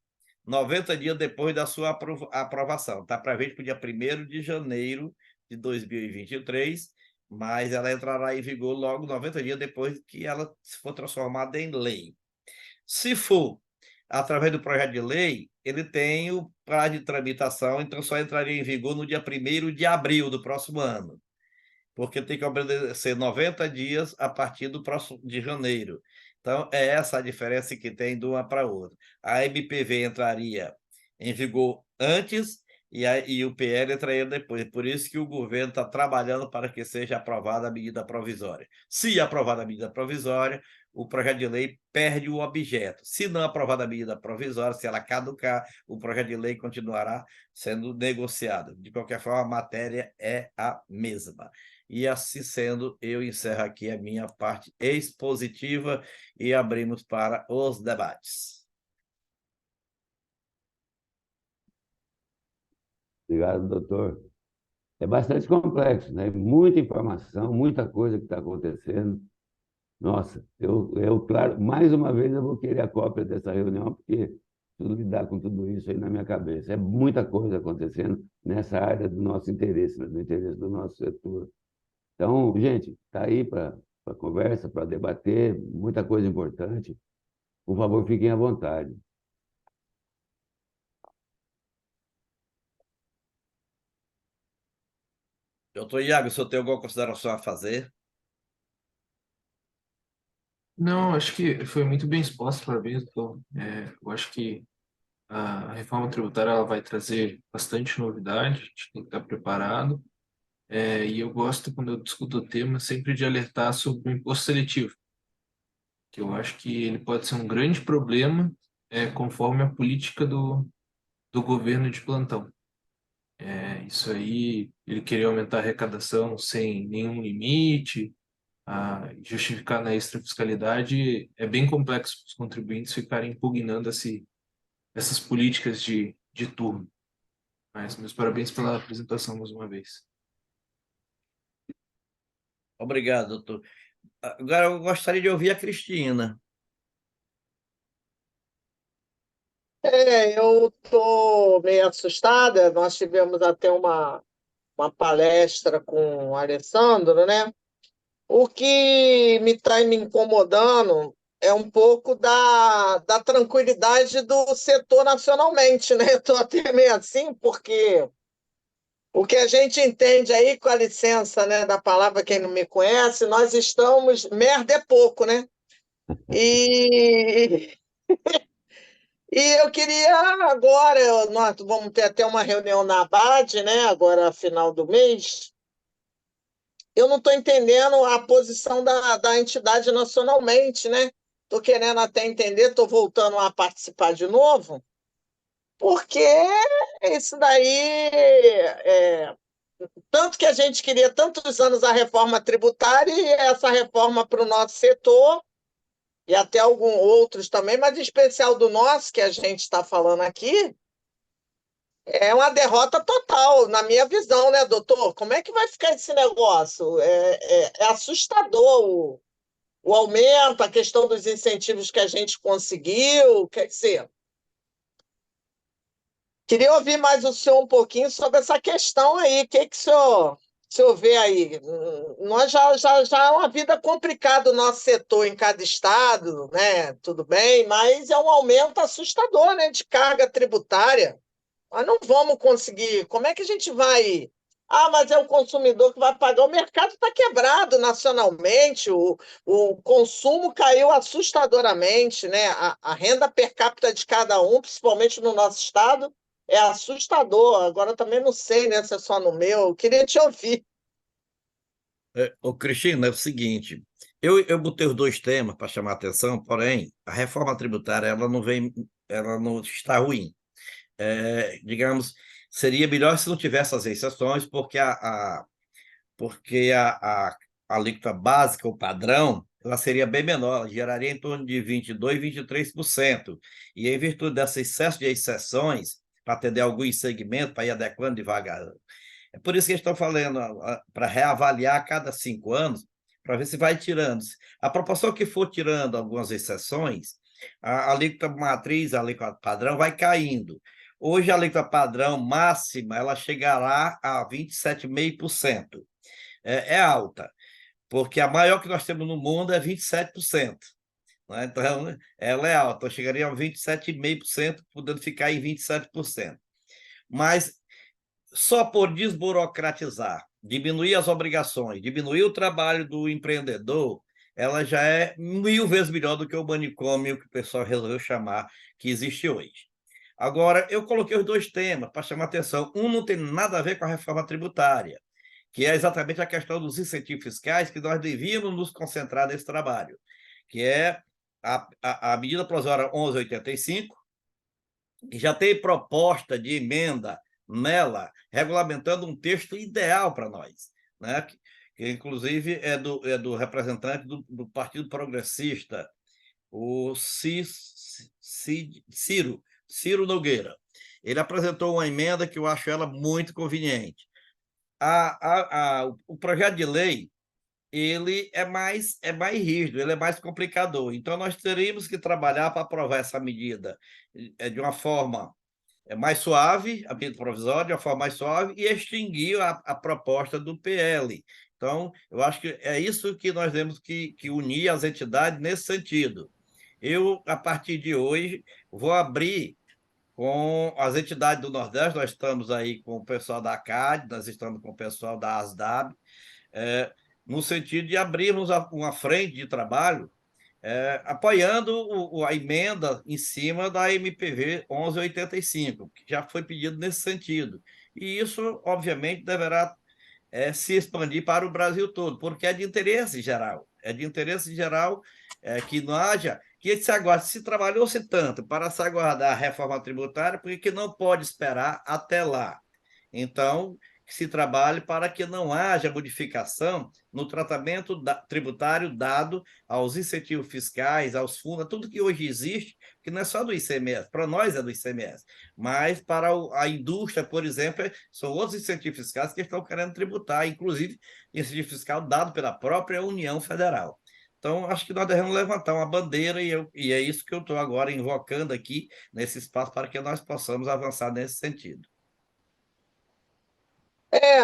90 dias depois da sua aprovação. Está previsto para o dia 1º de janeiro de 2023, mas ela entrará em vigor logo 90 dias depois que ela for transformada em lei. Se for através do projeto de lei, ele tem o prazo de tramitação, então só entraria em vigor no dia 1º de abril do próximo ano, porque tem que obedecer 90 dias a partir do próximo de janeiro. Então, é essa a diferença que tem de uma para outra. A MPV entraria em vigor antes e o PL entraria depois. Por isso que o governo está trabalhando para que seja aprovada a medida provisória. Se aprovada a medida provisória, o projeto de lei perde o objeto. Se não aprovada a medida provisória, se ela caducar, o projeto de lei continuará sendo negociado. De qualquer forma, a matéria é a mesma. E assim sendo, eu encerro aqui a minha parte expositiva e abrimos para os debates. Obrigado, doutor. É bastante complexo, né? Muita informação, muita coisa que está acontecendo. Nossa, claro, mais uma vez eu vou querer a cópia dessa reunião, porque preciso lidar com tudo isso aí na minha cabeça. É muita coisa acontecendo nessa área do nosso interesse, né? Do interesse do nosso setor. Então, gente, está aí para conversa, para debater, muita coisa importante. Por favor, fiquem à vontade. Doutor Iago, o senhor tem alguma consideração a fazer? Não, acho que foi muito bem exposto, parabéns, doutor. Eu acho que a reforma tributária ela vai trazer bastante novidade, a gente tem que estar preparado. E eu gosto, quando eu discuto o tema, sempre de alertar sobre o imposto seletivo, que eu acho que ele pode ser um grande problema, conforme a política do governo de plantão. Isso aí, ele querer aumentar a arrecadação sem nenhum limite, justificar na extrafiscalidade, é bem complexo para os contribuintes ficarem impugnando essas políticas de turno. Mas meus parabéns pela apresentação mais uma vez. Obrigado, doutor. Agora eu gostaria de ouvir a Cristina. Eu estou meio assustada. Nós tivemos até uma palestra com o Alessandro, né? O que me está me incomodando é um pouco da tranquilidade do setor nacionalmente, né? Estou até meio assim, porque o que a gente entende aí, com a licença, né, da palavra, quem não me conhece, nós estamos, merda é pouco, né? E, e eu queria agora, nós vamos ter até uma reunião na ABAD, né, agora final do mês. Eu não estou entendendo a posição da entidade nacionalmente, né? Estou querendo até entender, estou voltando a participar de novo, porque isso daí, tanto que a gente queria tantos anos a reforma tributária e essa reforma para o nosso setor, e até alguns outros também, mas em especial do nosso, que a gente está falando aqui, é uma derrota total, na minha visão, né, doutor? Como é que vai ficar esse negócio? É assustador o aumento, a questão dos incentivos que a gente conseguiu. Quer dizer, queria ouvir mais o senhor um pouquinho sobre essa questão aí. O que o senhor vê aí? Nós já é uma vida complicada o nosso setor em cada estado, né? Tudo bem, mas é um aumento assustador, né, de carga tributária. Nós não vamos conseguir. Como é que a gente vai? Mas é o consumidor que vai pagar. O mercado está quebrado nacionalmente, o consumo caiu assustadoramente, né? A renda per capita de cada um, principalmente no nosso estado, é assustador. Agora eu também não sei, né, se é só no meu. Eu queria te ouvir. Cristina, é o seguinte, eu botei os dois temas para chamar a atenção, porém, a reforma tributária ela não está ruim. Digamos, seria melhor se não tivesse as exceções, porque a alíquota básica, o padrão, ela seria bem menor, ela geraria em torno de 22%, 23%. E em virtude desse excesso de exceções, para atender alguns segmentos, para ir adequando devagar. É por isso que eles estão falando, para reavaliar a cada 5 anos, para ver se vai tirando. A proporção que for tirando algumas exceções, a alíquota matriz, a alíquota padrão, vai caindo. Hoje, a alíquota padrão máxima ela chegará a 27,5%. É alta, porque a maior que nós temos no mundo é 27%. Né? Então, ela é alta, então chegaria a 27,5%, podendo ficar em 27%. Mas só por desburocratizar, diminuir as obrigações, diminuir o trabalho do empreendedor, ela já é 1000 vezes melhor do que o manicômio que o pessoal resolveu chamar, que existe hoje. Agora, eu coloquei os dois temas para chamar atenção. Um não tem nada a ver com a reforma tributária, que é exatamente a questão dos incentivos fiscais, que nós devíamos nos concentrar nesse trabalho, que é a medida provisória 1185, que já tem proposta de emenda nela, regulamentando um texto ideal para nós, né? Que inclusive é do representante do Partido Progressista, o Ciro Nogueira. Ele apresentou uma emenda que eu acho ela muito conveniente. O projeto de lei ele é mais rígido, ele é mais complicador. Então, nós teríamos que trabalhar para aprovar essa medida de uma forma mais suave, a medida provisória, de uma forma mais suave, e extinguir a proposta do PL. Então, eu acho que é isso que nós temos que unir as entidades nesse sentido. Eu, a partir de hoje, vou abrir com as entidades do Nordeste, nós estamos aí com o pessoal da CAD, nós estamos com o pessoal da ASDAB, no sentido de abrirmos uma frente de trabalho apoiando a emenda em cima da MPV 1185, que já foi pedido nesse sentido. E isso, obviamente, deverá se expandir para o Brasil todo, porque é de interesse geral. É de interesse geral que não haja, que se aguarde, se trabalhou-se tanto para se aguardar a reforma tributária, porque que não pode esperar até lá. Então, que se trabalhe para que não haja modificação no tratamento tributário dado aos incentivos fiscais, aos fundos, tudo que hoje existe, que não é só do ICMS, para nós é do ICMS, mas para a indústria, por exemplo, são outros incentivos fiscais que estão querendo tributar, inclusive incentivo fiscal dado pela própria União Federal. Então, acho que nós devemos levantar uma bandeira e é isso que eu estou agora invocando aqui nesse espaço para que nós possamos avançar nesse sentido.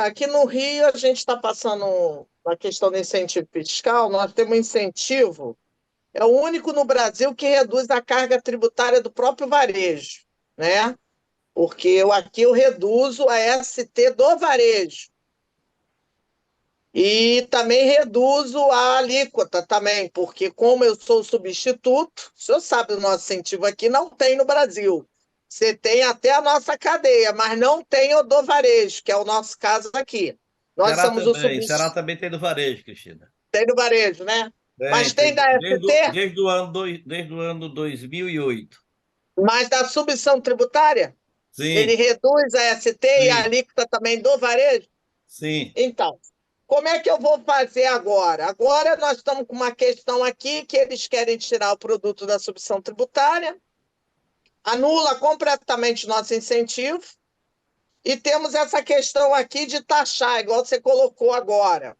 Aqui no Rio a gente está passando a questão do incentivo fiscal, nós temos um incentivo, é o único no Brasil que reduz a carga tributária do próprio varejo, né? Porque aqui eu reduzo a ST do varejo. E também reduzo a alíquota também, porque como eu sou substituto, o senhor sabe, o nosso incentivo aqui não tem no Brasil. Você tem até a nossa cadeia, mas não tem o do varejo, que é o nosso caso aqui. Nós somos o substituto. Será também tem do varejo, Cristina. Tem do varejo, né? Mas tem da ST? Desde o ano 2008. Mas da submissão tributária? Sim. Ele reduz a ST e a alíquota também do varejo? Sim. Então, como é que eu vou fazer agora? Agora nós estamos com uma questão aqui que eles querem tirar o produto da submissão tributária, anula completamente nosso incentivo, e temos essa questão aqui de taxar, igual você colocou agora.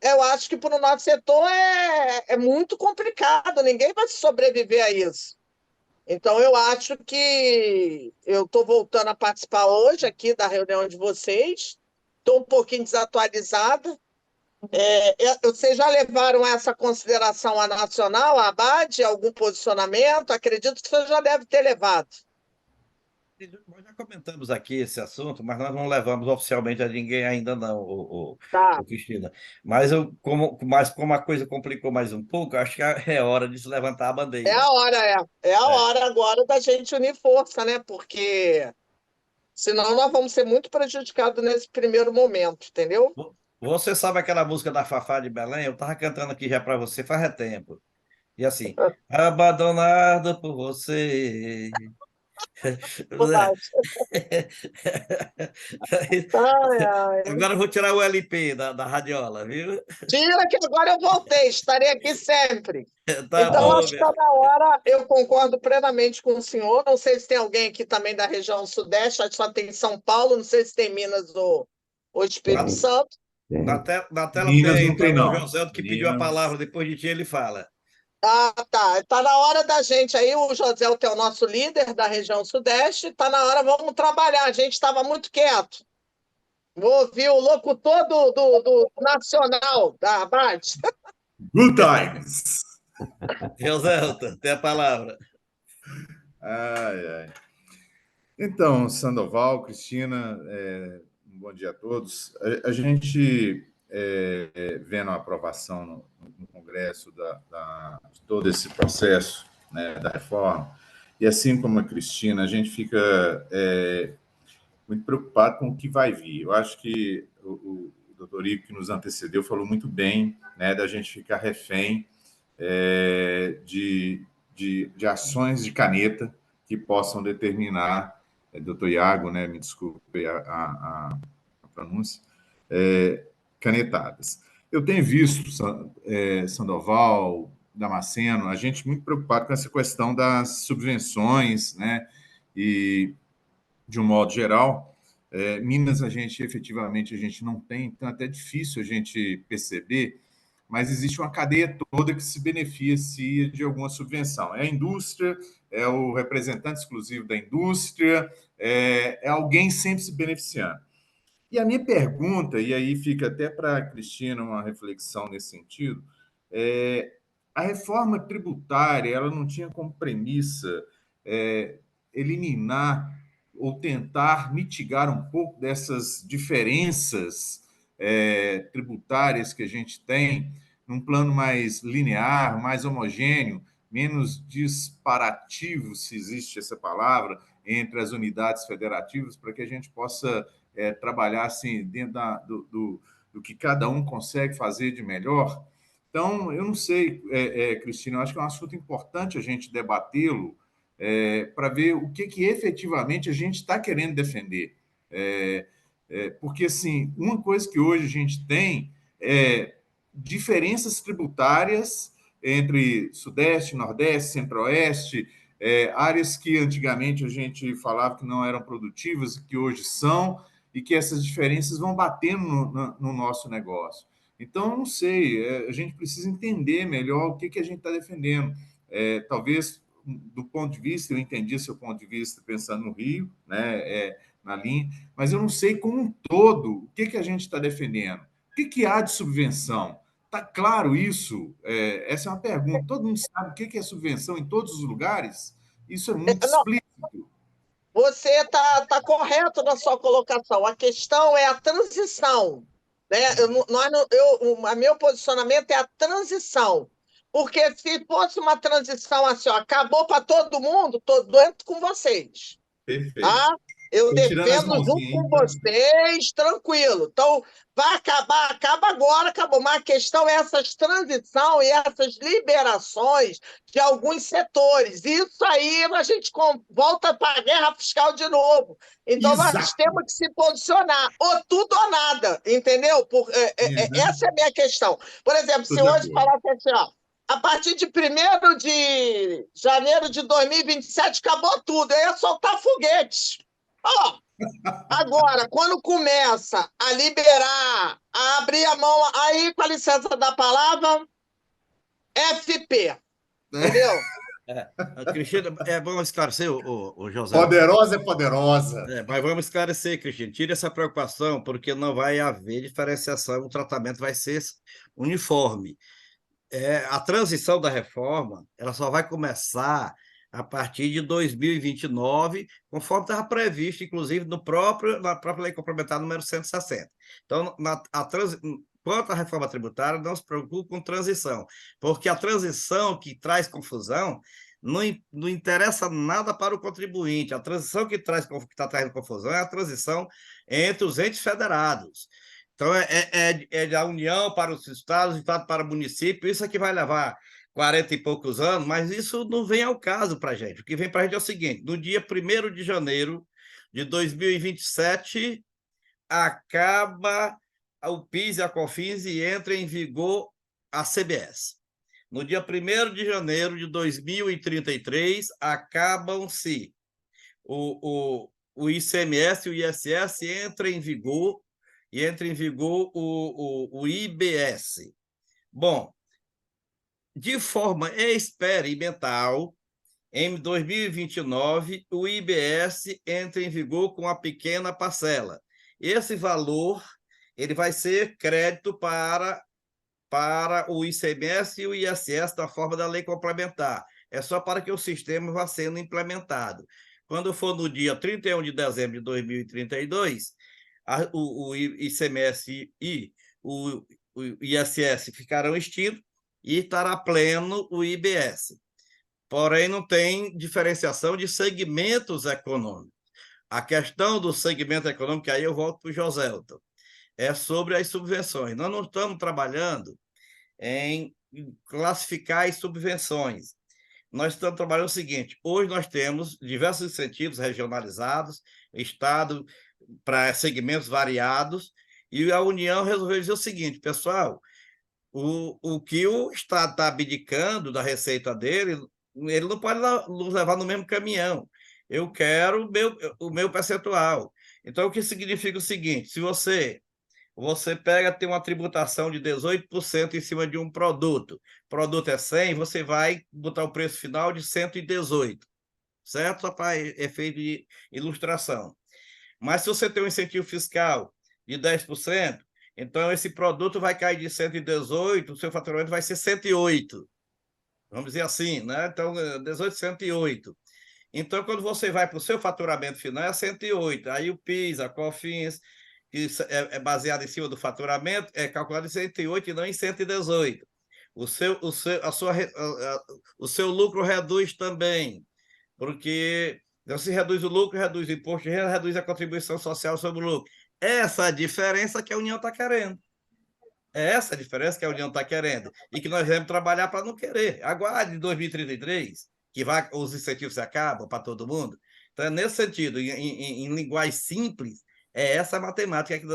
Eu acho que para o nosso setor é muito complicado, ninguém vai sobreviver a isso. Então, eu acho que eu estou voltando a participar hoje aqui da reunião de vocês, estou um pouquinho desatualizada. Vocês já levaram essa consideração à nacional, à ABAD, algum posicionamento? Acredito que você já deve ter levado. Nós já comentamos aqui esse assunto, mas nós não levamos oficialmente a ninguém ainda não, Tá. Cristina. Mas como a coisa complicou mais um pouco, acho que é hora de se levantar a bandeira. É a hora, é a hora agora da gente unir força, né? Porque senão nós vamos ser muito prejudicados nesse primeiro momento, entendeu? Você sabe aquela música da Fafá de Belém? Eu estava cantando aqui já para você faz tempo. E assim, abandonado por você. Agora eu vou tirar o LP da radiola, viu? Tira que agora eu voltei, estarei aqui sempre. Tá então, bom, acho que está na hora, eu concordo plenamente com o senhor. Não sei se tem alguém aqui também da região sudeste, acho que só tem São Paulo, não sei se tem Minas ou Espírito Santo. Na tela Minas tem, não tem, o não. José que pediu a palavra, depois de ti ele fala. Ah, tá. Está na hora da gente aí, o José é o nosso líder da região sudeste, está na hora, vamos trabalhar. A gente estava muito quieto. Vou ouvir o locutor do Nacional, da ABAD. Good times! José, tem a palavra. Então, Sandoval, Cristina, um bom dia a todos. A gente, vendo a aprovação no Congresso de todo esse processo, né, da reforma, e assim como a Cristina, a gente fica muito preocupado com o que vai vir. Eu acho que o doutor Igor, que nos antecedeu, falou muito bem, né, da gente ficar refém de ações de caneta que possam determinar, doutor Iago, né, me desculpe a pronúncia, canetadas. Eu tenho visto, Sandoval, Damasceno, a gente muito preocupado com essa questão das subvenções, né, e, de um modo geral, Minas, efetivamente, a gente não tem, então é até difícil a gente perceber, mas existe uma cadeia toda que se beneficia de alguma subvenção. É a indústria, é o representante exclusivo da indústria, é alguém sempre se beneficiando. E a minha pergunta, e aí fica até para a Cristina uma reflexão nesse sentido, a reforma tributária ela não tinha como premissa eliminar ou tentar mitigar um pouco dessas diferenças tributárias que a gente tem, num plano mais linear, mais homogêneo, menos disparativo, se existe essa palavra, entre as unidades federativas, para que a gente possa trabalhar assim, dentro do que cada um consegue fazer de melhor. Então, eu não sei, Cristina, eu acho que é um assunto importante a gente debatê-lo para ver o que efetivamente a gente está querendo defender. Porque, assim, uma coisa que hoje a gente tem é diferenças tributárias entre Sudeste, Nordeste, Centro-Oeste, áreas que antigamente a gente falava que não eram produtivas e que hoje são, e que essas diferenças vão batendo no nosso negócio. Então, não sei, a gente precisa entender melhor o que a gente está defendendo. Talvez, do ponto de vista, eu entendi seu ponto de vista pensando no Rio, né, na linha, mas eu não sei como um todo o que a gente está defendendo. O que há de subvenção? Está claro isso? Essa é uma pergunta. Todo mundo sabe o que é subvenção em todos os lugares? Isso é muito Não, explícito. você está correto na sua colocação. A questão é a transição. Né? Meu posicionamento é a transição. Porque se fosse uma transição assim, ó, acabou para todo mundo, estou doente com vocês. Perfeito. Tá? Eu Tô tirando as defendo junto mãozinhas, com hein? vocês, tranquilo. Então, vai acabar, acaba agora, acabou. Mas a questão é essas transição e essas liberações de alguns setores. Isso aí a gente volta para a guerra fiscal de novo. Então, nós Exato. temos que se posicionar, ou tudo ou nada, entendeu? Essa é a minha questão. Por exemplo, se hoje falasse assim, ó, a partir de 1º de janeiro de 2027, acabou tudo. Eu ia soltar foguetes. Ó, agora, quando começa a liberar, a abrir a mão, aí, com a licença da palavra, FP. Entendeu? Cristina, é bom esclarecer, o José. Poderosa é poderosa. Mas vamos esclarecer, Cristina. Tire essa preocupação, porque não vai haver diferenciação, o tratamento vai ser uniforme. A transição da reforma ela só vai começar a partir de 2029, conforme estava previsto, inclusive, na própria Lei Complementar número 160. Então, quanto à reforma tributária, não se preocupe com transição, porque a transição que traz confusão não interessa nada para o contribuinte. A transição que está trazendo confusão é a transição entre os entes federados. Então, é da União para os estados, estado para o município, isso aqui vai levar 40 e poucos anos, mas isso não vem ao caso para a gente. O que vem para a gente é o seguinte: no dia 1º de janeiro de 2027, acaba o PIS e a COFINS e entra em vigor a CBS. No dia 1º de janeiro de 2033, acabam-se o ICMS e o ISS, entra em vigor o IBS. Bom, de forma experimental, em 2029, o IBS entra em vigor com uma pequena parcela. Esse valor ele vai ser crédito para o ICMS e o ISS da forma da lei complementar. É só para que o sistema vá sendo implementado. Quando for no dia 31 de dezembro de 2032, o ICMS e o ISS ficarão extintos e estará pleno o IBS. Porém, não tem diferenciação de segmentos econômicos. A questão do segmento econômico, aí eu volto para o Joselton, é sobre as subvenções. Nós não estamos trabalhando em classificar as subvenções. Nós estamos trabalhando o seguinte: hoje nós temos diversos incentivos regionalizados, Estado para segmentos variados, e a União resolveu dizer o seguinte: pessoal, o que o Estado está abdicando da receita dele, ele não pode nos levar no mesmo caminhão. Eu quero o meu percentual. Então, o que significa o seguinte: se você tem uma tributação de 18% em cima de um produto. O produto é 100, você vai botar o preço final de 118, certo? Só para efeito de ilustração. Mas se você tem um incentivo fiscal de 10%, então esse produto vai cair de 118, o seu faturamento vai ser 108. Vamos dizer assim, né? Então, 18, 108. Então, quando você vai para o seu faturamento final, é 108. Aí o PIS, a COFINS, que é baseado em cima do faturamento, é calculado em 108 e não em 118. O seu lucro reduz também, porque se reduz o lucro, reduz o imposto, reduz a contribuição social sobre o lucro. Essa é a diferença que a União está querendo. É essa a diferença que a União está querendo e que nós devemos trabalhar para não querer. Aguarde 2033, que os incentivos se acabam para todo mundo. Então, é nesse sentido, em linguagem simples, é essa a matemática aqui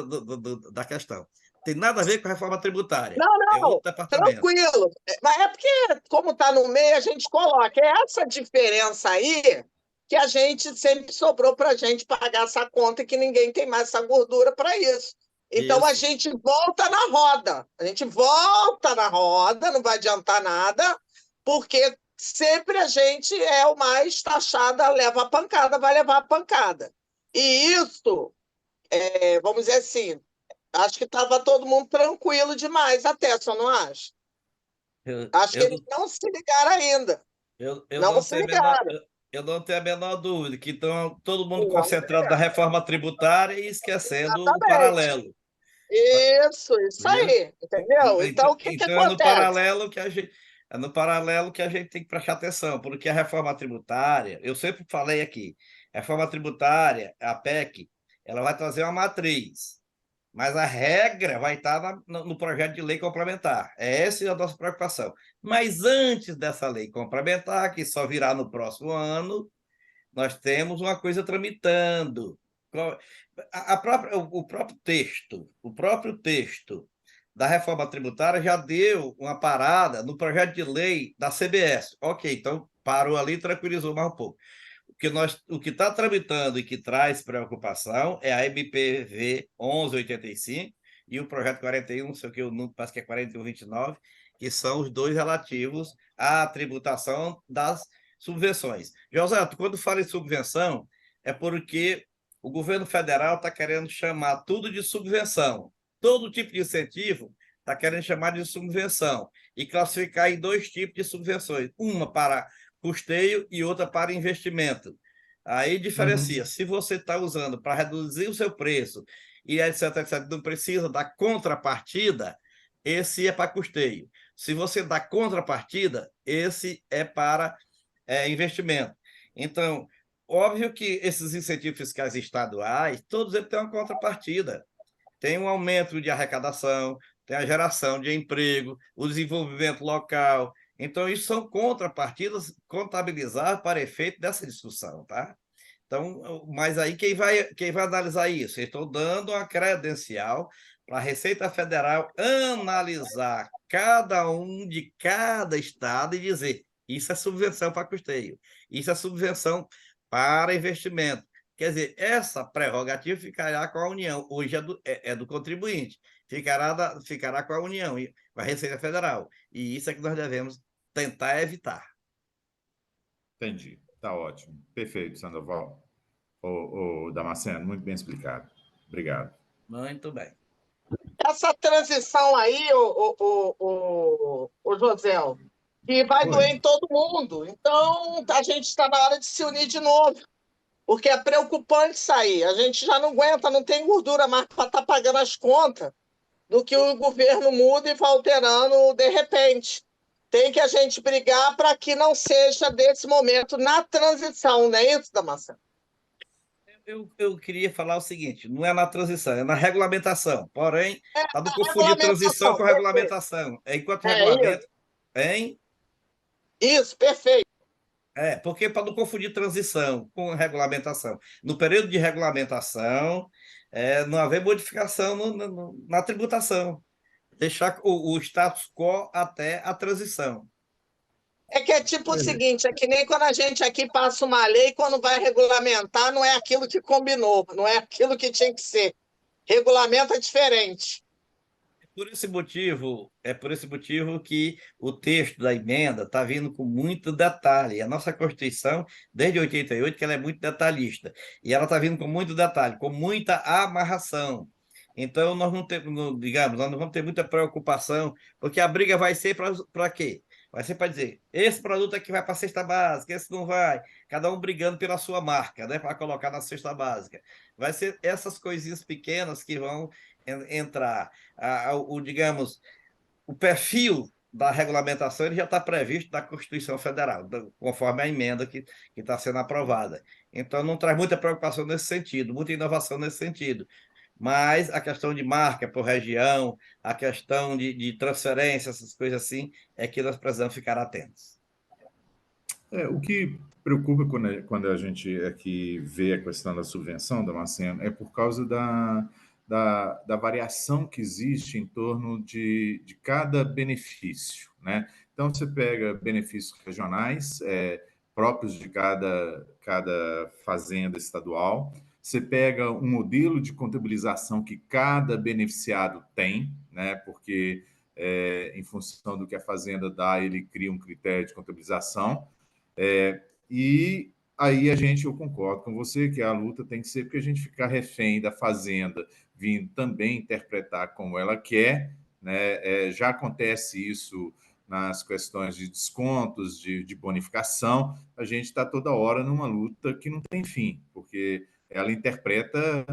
da questão. Tem nada a ver com a reforma tributária. Não, É não, outro departamento. tranquilo. Mas é porque, como está no meio, a gente coloca. É essa diferença aí que a gente sempre sobrou para a gente pagar essa conta e que ninguém tem mais essa gordura para isso. Então a Isso. gente volta na roda. A gente volta na roda, não vai adiantar nada, porque sempre a gente é o mais taxada, leva a pancada, vai levar a pancada. E isso, vamos dizer assim, acho que estava todo mundo tranquilo demais, até, só não acha? Acho que Eu, eles não se ligaram ainda. eu Não não se tenho a menor, ligaram. eu não tenho a menor dúvida que estão todo mundo Não se concentrado na ligaram. reforma tributária e esquecendo o Exatamente. paralelo. Isso Viu? aí, entendeu? Então, Então, o que então acontece? é no paralelo que a gente tem que prestar atenção, porque a reforma tributária, eu sempre falei aqui, a reforma tributária, a PEC, ela vai trazer uma matriz, mas a regra vai estar no projeto de lei complementar. Essa é a nossa preocupação. Mas antes dessa lei complementar, que só virá no próximo ano, nós temos uma coisa tramitando. O próprio texto da reforma tributária já deu uma parada no projeto de lei da CBS. Ok, então parou ali e tranquilizou mais um pouco. O que está tramitando e que traz preocupação é a MPV 1185 e o projeto 41, não sei o que, parece que é 4129, que são os dois relativos à tributação das subvenções. José, quando fala em subvenção, é porque o governo federal está querendo chamar tudo de subvenção. Todo tipo de incentivo está querendo chamar de subvenção e classificar em dois tipos de subvenções. Uma para custeio e outra para investimento. Aí diferencia. Se você está usando para reduzir o seu preço e etc, etc, não precisa da contrapartida, esse é para custeio. Se você dá contrapartida, esse é para investimento. Então, óbvio que esses incentivos fiscais estaduais, todos eles têm uma contrapartida. Tem um aumento de arrecadação, tem a geração de emprego, o desenvolvimento local. Então, isso são contrapartidas contabilizadas para efeito dessa discussão, tá? Então, mas aí quem vai analisar isso? Eu estou dando uma credencial para a Receita Federal analisar cada um de cada estado e dizer: isso é subvenção para custeio, isso é subvenção para investimento. Quer dizer, essa prerrogativa ficará com a União, hoje é do contribuinte, ficará com a União, com a Receita Federal. E isso é que nós devemos tentar evitar. Entendi. Tá ótimo. Perfeito, Sandoval. O Damasceno, muito bem explicado. Obrigado. Muito bem. Essa transição aí, o José, que vai doer em todo mundo. Então, a gente está na hora de se unir de novo, porque é preocupante isso aí. A gente já não aguenta, não tem gordura mais para estar pagando as contas do que o governo muda e vai alterando de repente. Tem que a gente brigar para que não seja desse momento na transição, não é isso, Damasceno? Eu queria falar o seguinte: não é na transição, é na regulamentação. Porém, está não confundir transição Regulamentação, com perfeito. regulamentação. Enquanto É regulamento, isso. hein? Isso, perfeito. Porque para não confundir transição com regulamentação. No período de regulamentação, não haver modificação na tributação. Deixar o status quo até a transição. É que é tipo o seguinte, é que nem quando a gente aqui passa uma lei, quando vai regulamentar, não é aquilo que combinou, não é aquilo que tinha que ser. Regulamento é diferente. É por esse motivo que o texto da emenda está vindo com muito detalhe. A nossa Constituição, desde 88, que ela é muito detalhista. E ela está vindo com muito detalhe, com muita amarração. Então, nós não temos, digamos, nós não vamos ter muita preocupação, porque a briga vai ser para quê? Vai ser para dizer, esse produto aqui vai para a cesta básica, esse não vai. Cada um brigando pela sua marca, né, para colocar na cesta básica. Vai ser essas coisinhas pequenas que vão entrar. Digamos, o perfil da regulamentação ele já está previsto na Constituição Federal, conforme a emenda que está sendo aprovada. Então, não traz muita preocupação nesse sentido, muita inovação nesse sentido. Mas a questão de marca por região, a questão de transferência, essas coisas assim, é que nós precisamos ficar atentos. O que preocupa quando a gente aqui vê a questão da subvenção, Damasceno, é por causa da variação que existe em torno de cada benefício, né? Então, você pega benefícios regionais, próprios de cada fazenda estadual, você pega um modelo de contabilização que cada beneficiado tem, né? Porque, em função do que a fazenda dá, ele cria um critério de contabilização. E aí eu concordo com você que a luta tem que ser porque a gente ficar refém da fazenda vindo também interpretar como ela quer, né? Já acontece isso nas questões de descontos, de bonificação, a gente está toda hora numa luta que não tem fim, porque ela interpreta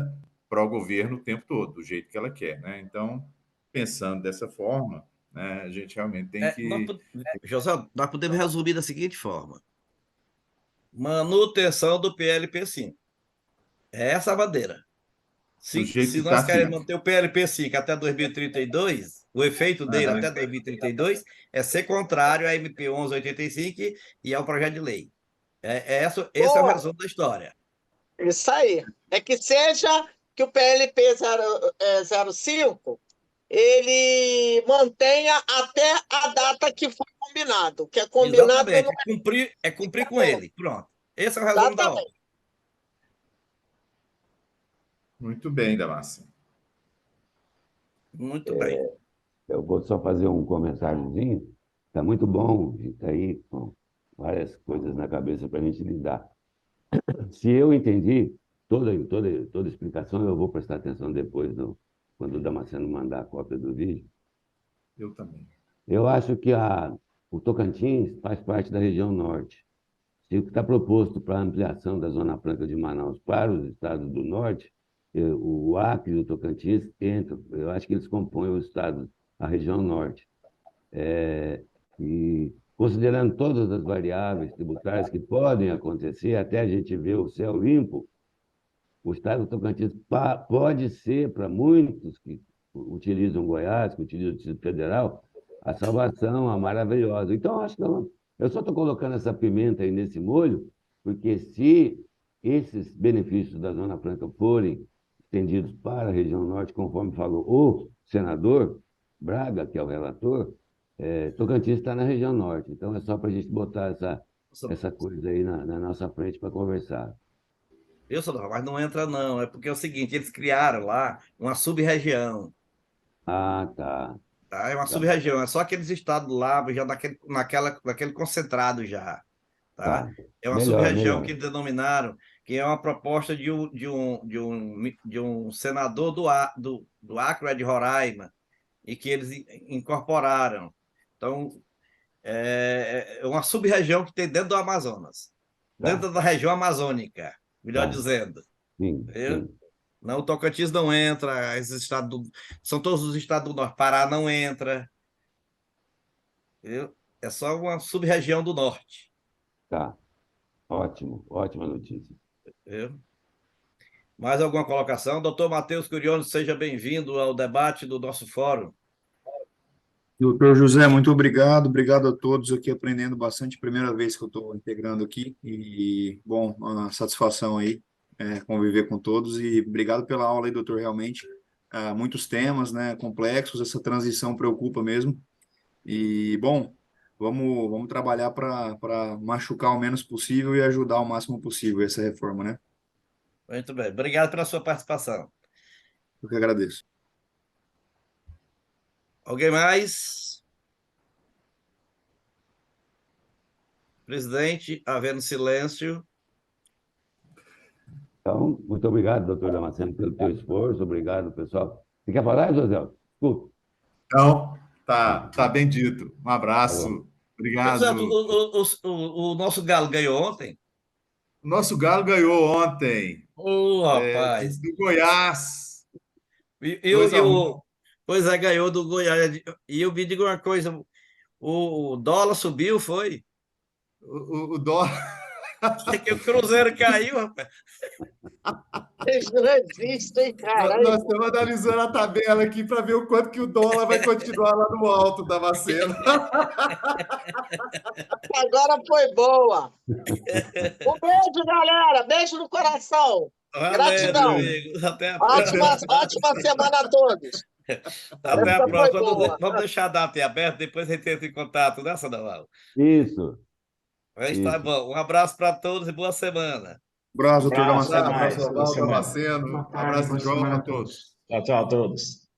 para o governo o tempo todo, do jeito que ela quer, né? Então, pensando dessa forma, né, a gente realmente tem que... José, nós podemos resumir da seguinte forma: manutenção do PLP-5. É essa a bandeira. Do jeito Se que nós está, queremos sim. manter o PLP-5 até 2032, o efeito dele até 2032 é ser contrário à MP 1185 e ao projeto de lei. Esse é o resumo da história. Isso aí. É que seja que o PLP 05 ele mantenha até a data que foi combinado. Que é combinado Exatamente. não É cumprir com ele. Pronto. Esse é o resumo da obra. exatamente. Muito bem, Damasceno. Muito bem. Eu vou só fazer um comentáriozinho. Está muito bom, está aí com várias coisas na cabeça para a gente lidar. Se eu entendi toda a explicação, eu vou prestar atenção depois, quando o Damasceno mandar a cópia do vídeo. Eu também. Eu acho que o Tocantins faz parte da região norte. Se o que está proposto para a ampliação da Zona Franca de Manaus para os estados do norte, o Acre e o Tocantins entram. Eu acho que eles compõem o estado, a região norte. E considerando todas as variáveis tributárias que podem acontecer, até a gente ver o céu limpo, o estado do Tocantins pode ser, para muitos que utilizam Goiás, que utilizam o Distrito Federal, a salvação, a maravilhosa. Então, acho que eu só estou colocando essa pimenta aí nesse molho, porque se esses benefícios da Zona Franca forem estendidos para a região norte, conforme falou o senador Braga, que é o relator, Tocantins está na região norte. Então, é só para a gente botar essa coisa aí na nossa frente para conversar. Mas não entra não. É porque é o seguinte, eles criaram lá uma sub-região. Ah, tá. Tá? É uma sub-região. É só aqueles estados lá, já naquele concentrado já. Tá? Tá. É uma Melhor, sub-região melhor. que denominaram, que é uma proposta de um senador do Acre, de Roraima, e que eles incorporaram. Então, é uma sub-região que tem dentro do Amazonas, Tá, dentro da região amazônica, melhor tá. dizendo. Sim, Viu? sim. Não, o Tocantins não entra, são todos os estados do norte. Pará não entra. Viu? É só uma sub-região do norte. Tá. Ótimo, ótima notícia. Viu? Mais alguma colocação? Doutor Matheus Curione, seja bem-vindo ao debate do nosso fórum. Doutor José, muito obrigado. Obrigado a todos aqui, aprendendo bastante. Primeira vez que eu estou integrando aqui. E, bom, uma satisfação aí conviver com todos. E obrigado pela aula aí, doutor. Realmente, muitos temas, né, complexos. Essa transição preocupa mesmo. E, bom, vamos trabalhar para machucar o menos possível e ajudar o máximo possível essa reforma, né? Muito bem. Obrigado pela sua participação. Eu que agradeço. Alguém mais? Presidente, havendo silêncio. Então, muito obrigado, doutor Damasceno, pelo teu esforço. Obrigado, pessoal. Você quer falar, José? Desculpa. Então, tá bem dito. Um abraço. Obrigado. O nosso Galo ganhou ontem? O nosso Galo ganhou ontem. Rapaz. Do Goiás. Pois é, ganhou do Goiás. E eu me digo uma coisa: o dólar subiu, foi? O dólar. O Cruzeiro caiu, rapaz. Vocês não existem, caralho. Nós estamos analisando a tabela aqui para ver o quanto que o dólar vai continuar lá no alto, Damasceno. Agora foi boa. Um beijo, galera. Beijo no coração. Valeu, Gratidão. meu amigo. Até a próxima. Ótima semana a todos. Até a Essa foi próxima. boa. Vamos deixar a data em aberto, depois a gente entra em contato, né, Sandoval? Isso. Mas tá Isso. bom. Um abraço para todos e boa semana. Abraço, doutor Abraço, Damasceno. até mais. Abraço, Boa semana. Damasceno. Abraço, João, a todos. Tchau, tchau a todos.